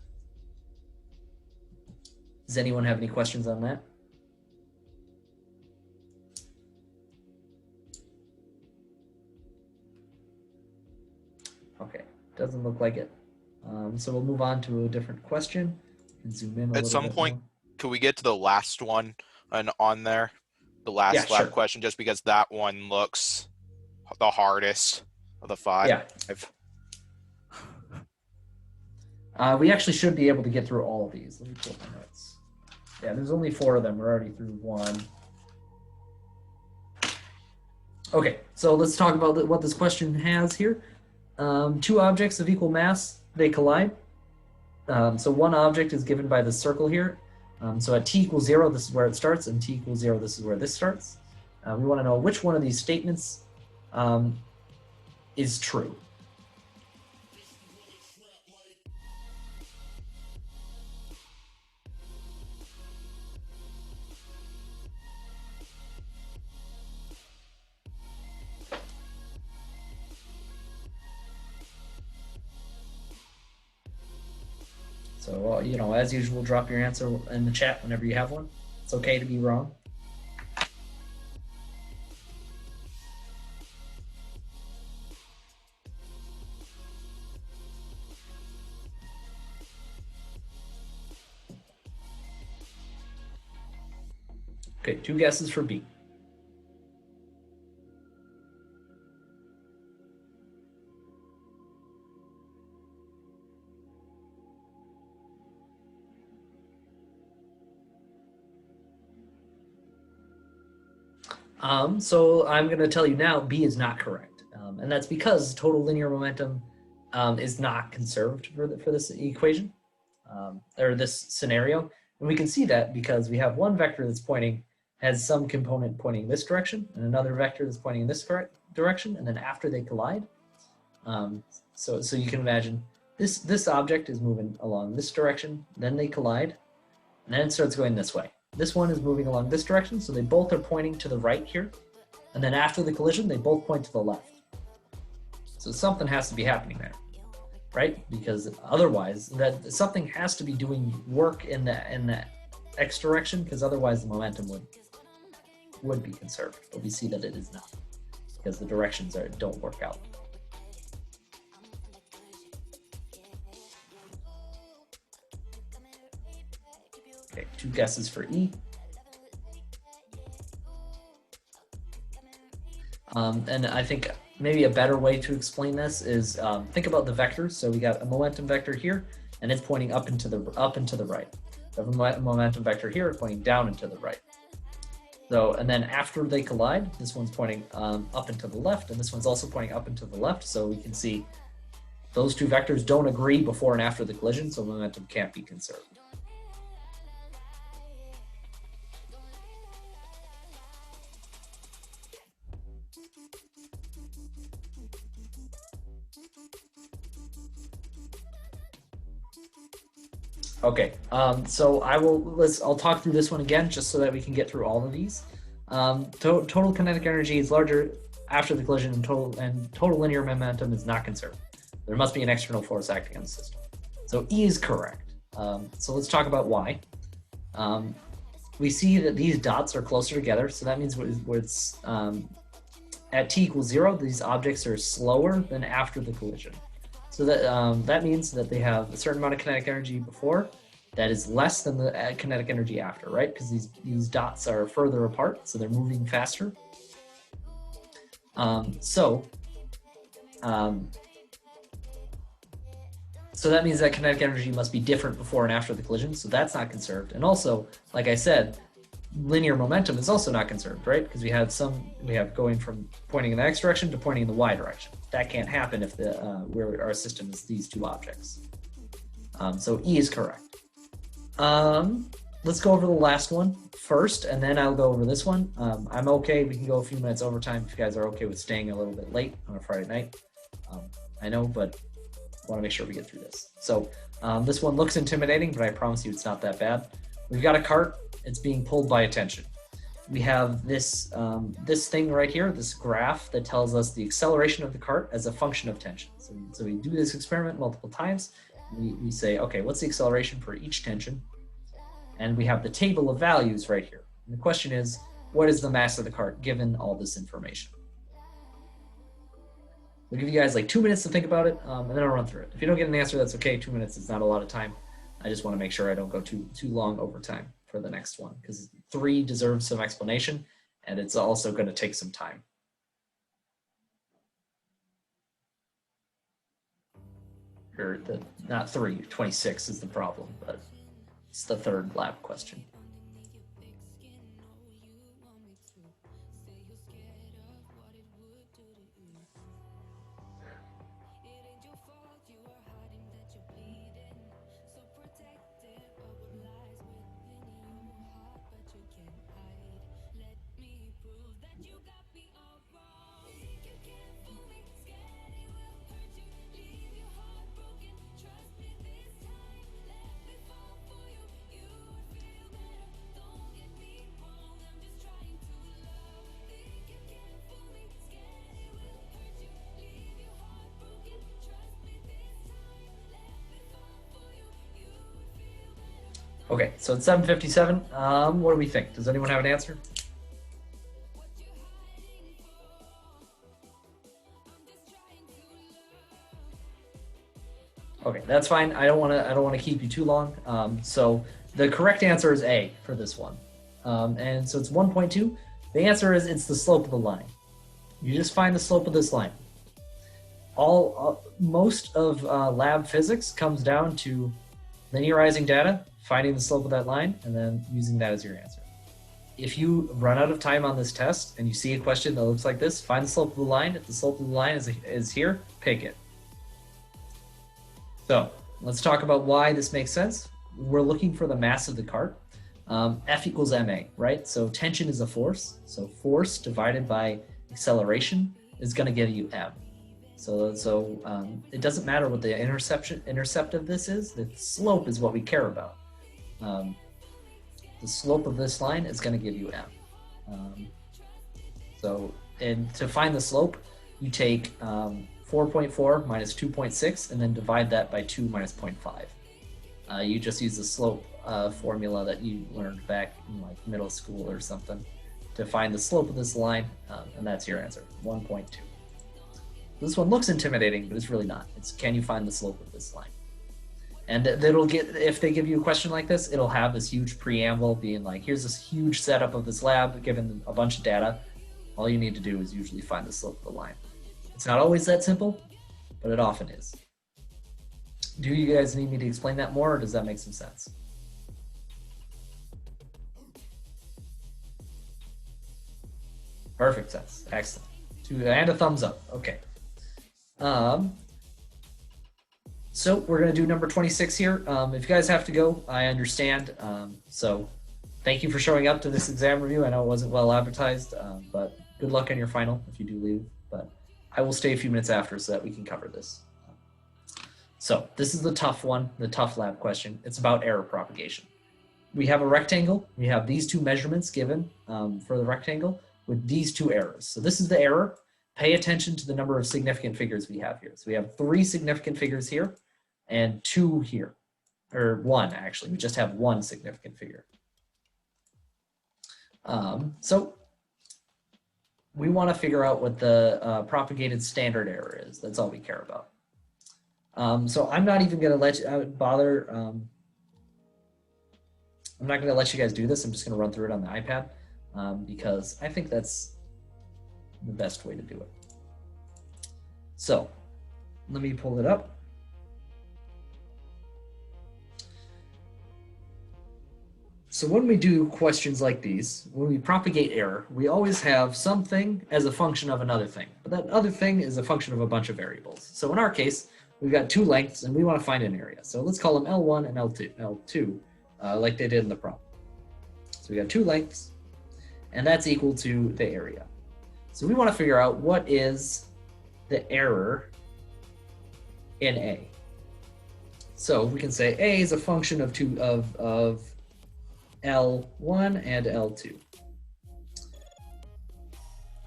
Does anyone have any questions on that? Okay, doesn't look like it. So we'll move on to a different question and zoom in a At little some bit point, more. could we get to the last one and on there? The last Yeah, lab sure. question, just because that one looks the hardest of the five. Yeah. We actually should be able to get through all of these. Let me pull up my notes. Yeah, there's only 4 of them. We're already through 1. Okay, so let's talk about what this question has here. 2 objects of equal mass, they collide. So one object is given by the circle here. So at t equals 0, this is where it starts, and t equals 0, this is where this starts. We want to know which one of these statements is true. So, as usual, drop your answer in the chat whenever you have one. It's okay to be wrong. Okay, 2 guesses for B. So I'm going to tell you now, B is not correct. And that's because total linear momentum is not conserved for this equation, or this scenario. And we can see that because we have one vector that's has some component pointing this direction, and another vector that's pointing in this direction, and then after they collide. So you can imagine this object is moving along this direction, then they collide, and then it starts going this way. This one is moving along this direction, so they both are pointing to the right here. And then after the collision, they both point to the left. So something has to be happening there, right? Because otherwise, something has to be doing work in the X direction, because otherwise the momentum would be conserved. But we see that it is not, because the directions don't work out. Okay, 2 guesses for E. And I think maybe a better way to explain this is think about the vectors. So we got a momentum vector here, and it's pointing up and to the right. We have a momentum vector here pointing down and to the right. So, and then after they collide, this one's pointing up and to the left, and this one's also pointing up and to the left. So we can see those 2 vectors don't agree before and after the collision, so momentum can't be conserved. Okay, so I'll talk through this one again just so that we can get through all of these. Total kinetic energy is larger after the collision, and total linear momentum is not conserved. There must be an external force acting on the system. So E is correct. So let's talk about why. We see that these dots are closer together, so that means at t equals 0, these objects are slower than after the collision. So that means that they have a certain amount of kinetic energy before that is less than the kinetic energy after, right? Because these dots are further apart, so they're moving faster. So that means that kinetic energy must be different before and after the collision, so that's not conserved. And also, like I said, linear momentum is also not conserved, right? Because we have going from pointing in the x direction to pointing in the y direction. That can't happen if where our system is these two objects. So E is correct. Let's go over the last one first, and then I'll go over this one. I'm okay. We can go a few minutes overtime if you guys are okay with staying a little bit late on a Friday night. I know, but I want to make sure we get through this. So this one looks intimidating, but I promise you it's not that bad. We've got a cart. It's being pulled by a tension. We have this this thing right here, this graph that tells us the acceleration of the cart as a function of tension. So we do this experiment multiple times. We say, okay, what's the acceleration for each tension? And we have the table of values right here. And the question is, what is the mass of the cart given all this information? We'll give you guys like 2 minutes to think about it, and then I'll run through it. If you don't get an answer, that's okay. 2 minutes is not a lot of time. I just want to make sure I don't go too long over time for the next one, because 3 deserves some explanation, and it's also going to take some time. Or not 3, 26 is the problem, but it's the third lab question. Okay, so it's 7:57. What do we think? Does anyone have an answer? Okay, that's fine. I don't want to keep you too long. So the correct answer is A for this one. And so it's 1.2. The answer is it's the slope of the line. You just find the slope of this line. Most of lab physics comes down to linearizing data, finding the slope of that line, and then using that as your answer. If you run out of time on this test and you see a question that looks like this, find the slope of the line. If the slope of the line is here, pick it. So let's talk about why this makes sense. We're looking for the mass of the cart. F equals ma, right? So tension is a force. So force divided by acceleration is going to give you m. So it doesn't matter what the intercept of this is. The slope is what we care about. The slope of this line is going to give you m. And to find the slope, you take 4.4 minus 2.6 and then divide that by 2 minus 0.5. You just use the slope formula that you learned back in like middle school or something to find the slope of this line, and that's your answer, 1.2. This one looks intimidating, but it's really not. It's can you find the slope of this line? And if they give you a question like this, it'll have this huge preamble being like, here's this huge setup of this lab, given a bunch of data. All you need to do is usually find the slope of the line. It's not always that simple, but it often is. Do you guys need me to explain that more, or does that make some sense? Perfect sense. Excellent. And a thumbs up. Okay. So we're going to do number 26 here. If you guys have to go, I understand. So thank you for showing up to this exam review. I know it wasn't well advertised, but good luck on your final if you do leave. But I will stay a few minutes after so that we can cover this. So this is the tough one, the tough lab question. It's about error propagation. We have a rectangle. We have these two measurements given for the rectangle with these two errors. So this is the error. Pay attention to the number of significant figures we have here. So we have 3 significant figures here and 2 here, or 1 actually. We just have 1 significant figure. So we want to figure out what the propagated standard error is. That's all we care about. So I'm not even going to let you bother. I'm not going to let you guys do this. I'm just going to run through it on the iPad because I think that's the best way to do it. So let me pull it up. So when we do questions like these, when we propagate error, we always have something as a function of another thing. But that other thing is a function of a bunch of variables. So in our case, we've got two lengths and we want to find an area. So let's call them L1 and L2, like they did in the problem. So we got two lengths, and that's equal to the area. So we want to figure out what is the error in A. So we can say A is a function of L1 and L2.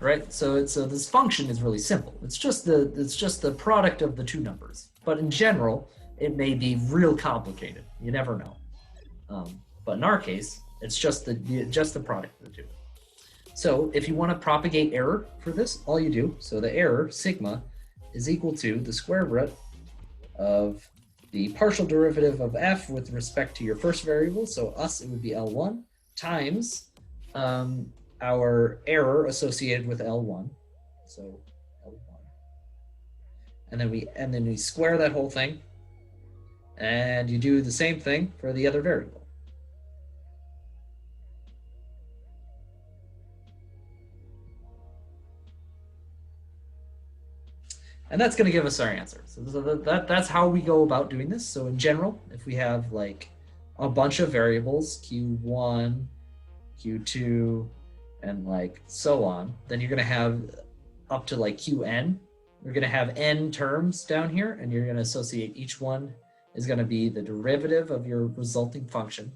Right? So this function is really simple. It's just the product of the two numbers. But in general, it may be real complicated. You never know. But in our case, it's just the product of the two. So if you want to propagate error for this, all you do, so the error, sigma, is equal to the square root of the partial derivative of f with respect to your first variable, so us, it would be L1, times our error associated with L1, so L1. And then we square that whole thing, and you do the same thing for the other variable. And that's going to give us our answer. So that's how we go about doing this. So in general, if we have like a bunch of variables, Q1, Q2, and like so on, then you're going to have up to like Qn. You're going to have n terms down here, and you're going to associate each one is going to be the derivative of your resulting function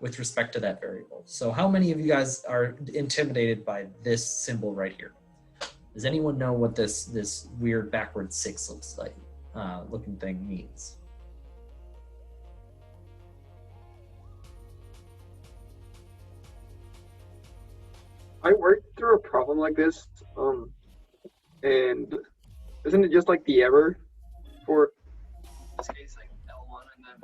with respect to that variable. So how many of you guys are intimidated by this symbol right here? Does anyone know what this weird backward 6 looks like, looking thing means? I worked through a problem like this, and isn't it just like the error for this case, like L1 and then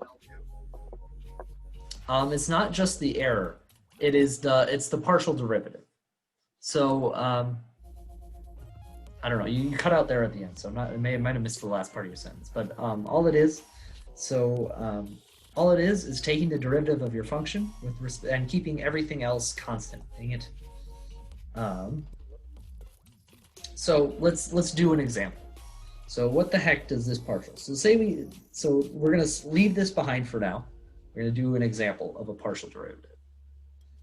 L2? It's not just the error; it's the partial derivative. So I don't know. You cut out there at the end, so I might have missed the last part of your sentence. But all it is taking the derivative of your function and keeping everything else constant. Dang it. So let's do an example. So what the heck does this partial? So we're gonna leave this behind for now. We're gonna do an example of a partial derivative.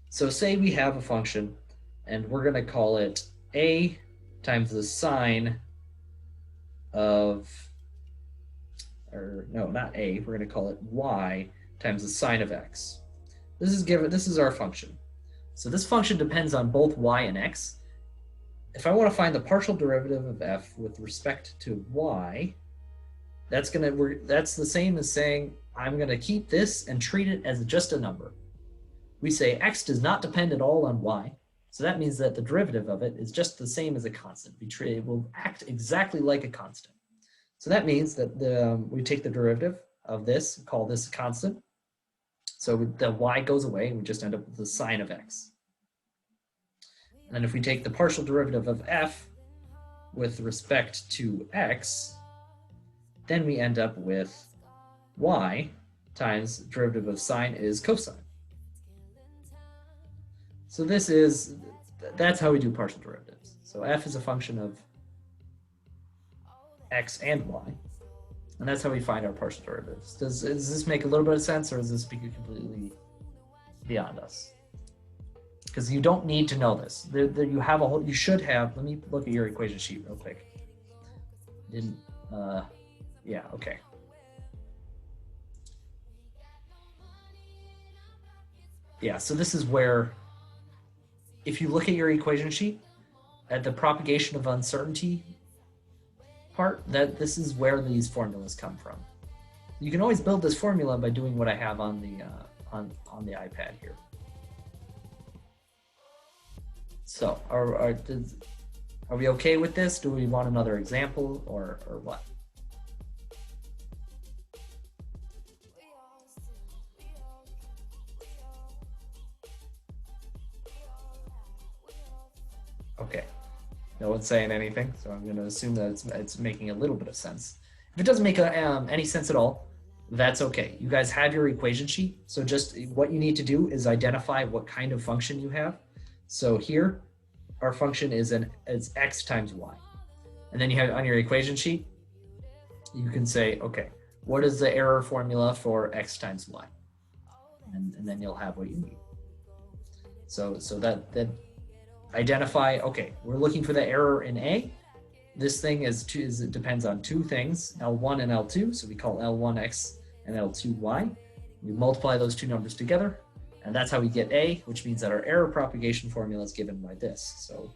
So say we have a function, and we're gonna call it a times the sine of, or no, not a. We're gonna call it y times the sine of x. This is our function. So this function depends on both y and x. If I want to find the partial derivative of f with respect to y, that's the same as saying I'm going to keep this and treat it as just a number. We say x does not depend at all on y, so that means that the derivative of it is just the same as a constant. It will act exactly like a constant. So that means that we take the derivative of this, call this a constant. So the y goes away, and we just end up with the sine of x. And then if we take the partial derivative of f with respect to x, then we end up with y times derivative of sine is cosine. So that's how we do partial derivatives. So f is a function of x and y. And that's how we find our partial derivatives. Does this make a little bit of sense, or is this completely beyond us? Because you don't need to know this. You should have, let me look at your equation sheet real quick. Yeah, okay. Yeah, so this is where, if you look at your equation sheet, at the propagation of uncertainty part, this is where these formulas come from. You can always build this formula by doing what I have on the iPad here. So are we okay with this? Do we want another example or what? Okay. No one's saying anything, so I'm going to assume that it's making a little bit of sense. If it doesn't make any sense at all, That's okay. You guys have your equation sheet. So just what you need to do is identify what kind of function you have. So here, our function is x times y. And then you have on your equation sheet, you can say, okay, what is the error formula for x times y? And then you'll have what you need. So that identify, okay, we're looking for the error in A. This thing it depends on two things, L1 and L2. So we call L1x and L2y. We multiply those two numbers together, and that's how we get A, which means that our error propagation formula is given by this. So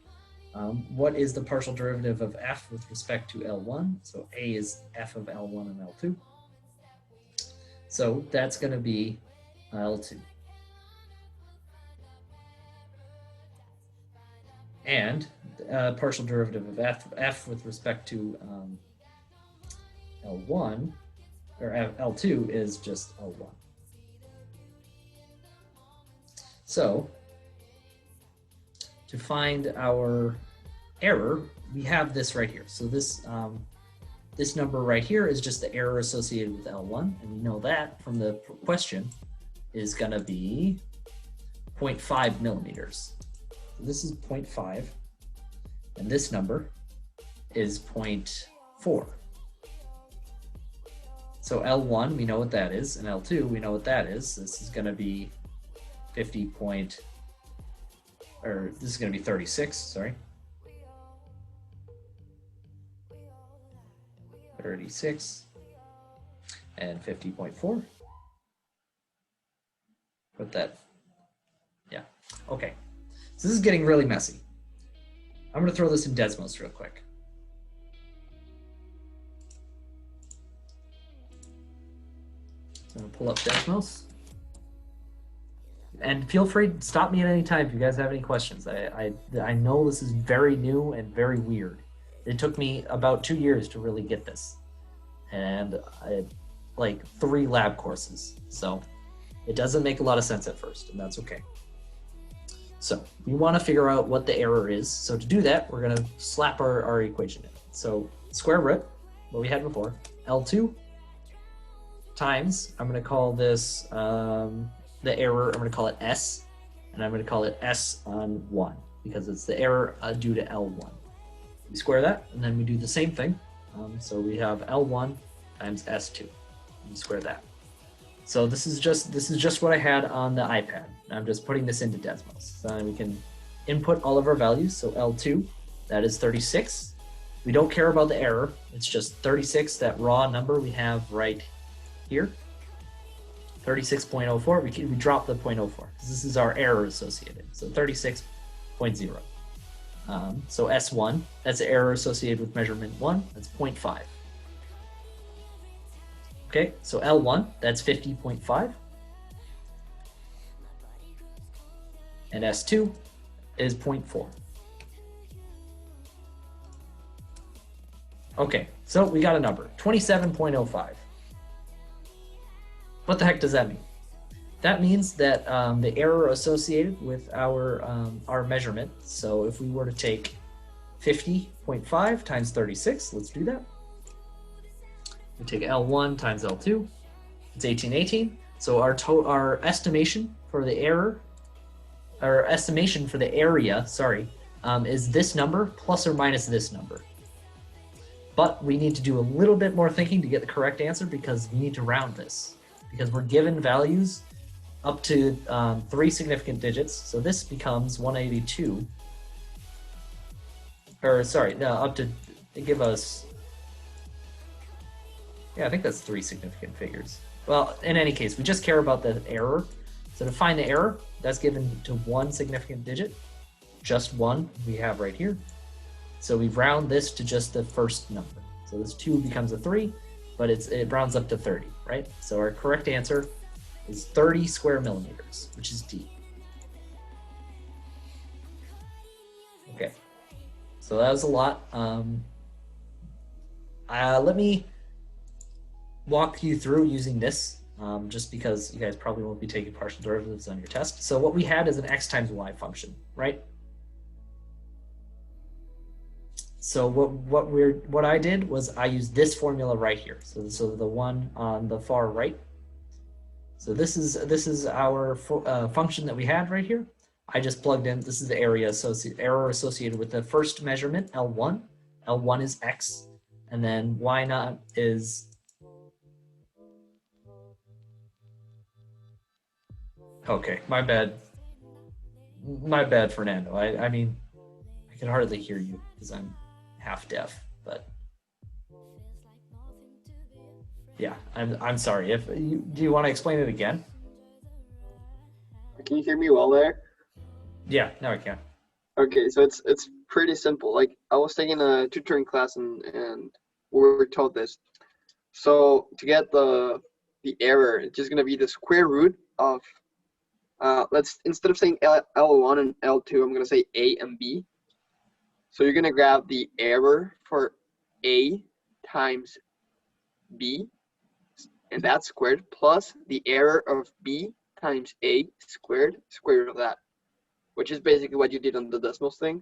what is the partial derivative of f with respect to L1? So A is f of L1 and L2. So that's going to be L2. And partial derivative of f with respect to L1, or L2 is just L1. So to find our error, we have this right here. So this this number right here is just the error associated with L1, and we know that from the question is going to be 0.5 millimeters. So this is 0.5, and this number is 0.4. So L1, we know what that is, and L2, we know what that is. This is going to be this is going to be 36, sorry. 36 and 50.4. Put that, yeah, okay. So this is getting really messy. I'm going to throw this in Desmos real quick. So I'm going to pull up Desmos. And feel free to stop me at any time if you guys have any questions. I know this is very new and very weird. It took me about 2 years to really get this. And I had like 3 lab courses. So it doesn't make a lot of sense at first, and that's okay. So we want to figure out what the error is. So to do that, we're going to slap our equation in. So square root, what we had before, L2 times, I'm going to call this the error, I'm going to call it S, and I'm going to call it S on 1, because it's the error due to L1. We square that, and then we do the same thing. So we have L1 times S2. We square that. So this is just what I had on the iPad. I'm just putting this into Desmos. So we can input all of our values. So L2, that is 36. We don't care about the error. It's just 36, that raw number we have right here. 36.04, we drop the 0.04, because this is our error associated. So 36.0. So S1, that's the error associated with measurement 1, that's 0.5. Okay, so L1, that's 50.5. And S2 is 0.4. Okay, so we got a number, 27.05. What the heck does that mean? That means that the error associated with our measurement, so if we were to take 50.5 times 36, let's do that. We take L1 times L2, it's 1818. So our estimation for the error, our estimation for the area, sorry, is this number plus or minus this number. But we need to do a little bit more thinking to get the correct answer, because we need to round this, because we're given values up to 3 significant digits. So this becomes 182, or sorry, no, up to, they give us, yeah, I think that's 3 significant figures. Well, in any case, we just care about the error. So to find the error, that's given to 1 significant digit, just 1 we have right here. So we round this to just the first number. So this 2 becomes a 3, but it rounds up to 30, right? So our correct answer is 30 square millimeters, which is D. Okay, so that was a lot. Let me walk you through using this, just because you guys probably won't be taking partial derivatives on your test. So what we had is an x times y function, right? So what I did was I used this formula right here. So the one on the far right. So this is our function that we had right here. I just plugged in. This is the error associated with the first measurement, L1. L1 is x, and then y naught is. Okay, my bad. My bad, Fernando. I mean, I can hardly hear you because I'm half deaf. But yeah, I'm sorry. If you do, you want to explain it again? Can you hear me well there? Yeah, now I can. Okay, so it's pretty simple. Like I was taking a tutoring class and we were told this. So to get the error, it's just gonna be the square root of let's, instead of saying L1 and L2, I'm gonna say A and B. So you're gonna grab the error for A times B, and that's squared, plus the error of B times A squared, square root of that, which is basically what you did on the decimals thing.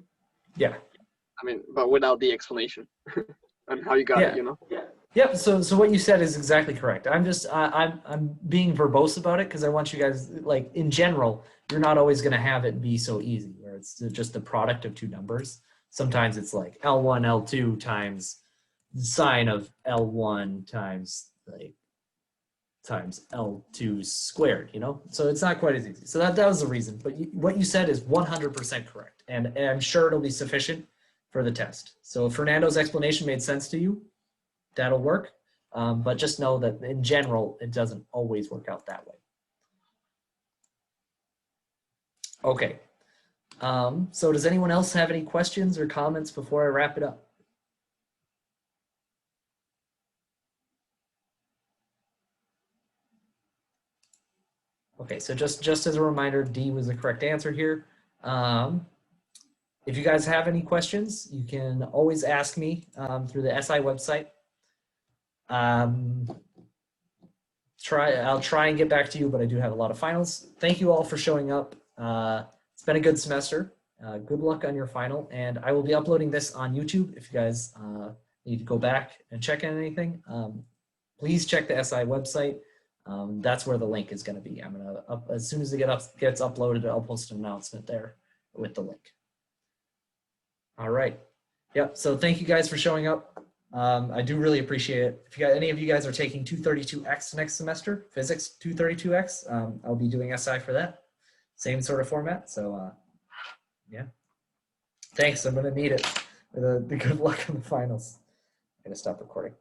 Yeah. I mean, but without the explanation on how you got it, you know? Yeah. Yep. So what you said is exactly correct. I'm being verbose about it because I want you guys, like, in general, you're not always going to have it be so easy where it's just the product of two numbers. Sometimes it's like L1 L2 times the sine of L1 times L2 squared, you know? So it's not quite as easy. So that was the reason. But what you said is 100% correct. And I'm sure it'll be sufficient for the test. So if Fernando's explanation made sense to you, that'll work. But just know that in general, it doesn't always work out that way. Okay. So does anyone else have any questions or comments before I wrap it up? Okay, so just as a reminder, D was the correct answer here. If you guys have any questions, you can always ask me through the SI website. I'll try and get back to you, but I do have a lot of finals. Thank you all for showing up. It's been a good semester. Good luck on your final, and I will be uploading this on YouTube. If you guys need to go back and check on anything, please check the SI website. That's where the link is going to be. I'm gonna as soon as it gets uploaded, I'll post an announcement there with the link. All right. Yep. So thank you guys for showing up. I do really appreciate it. If any of you guys are taking 232X next semester, physics 232X, I'll be doing SI for that. Same sort of format. So yeah. Thanks. I'm gonna need it. The good luck on the finals. I'm gonna stop recording.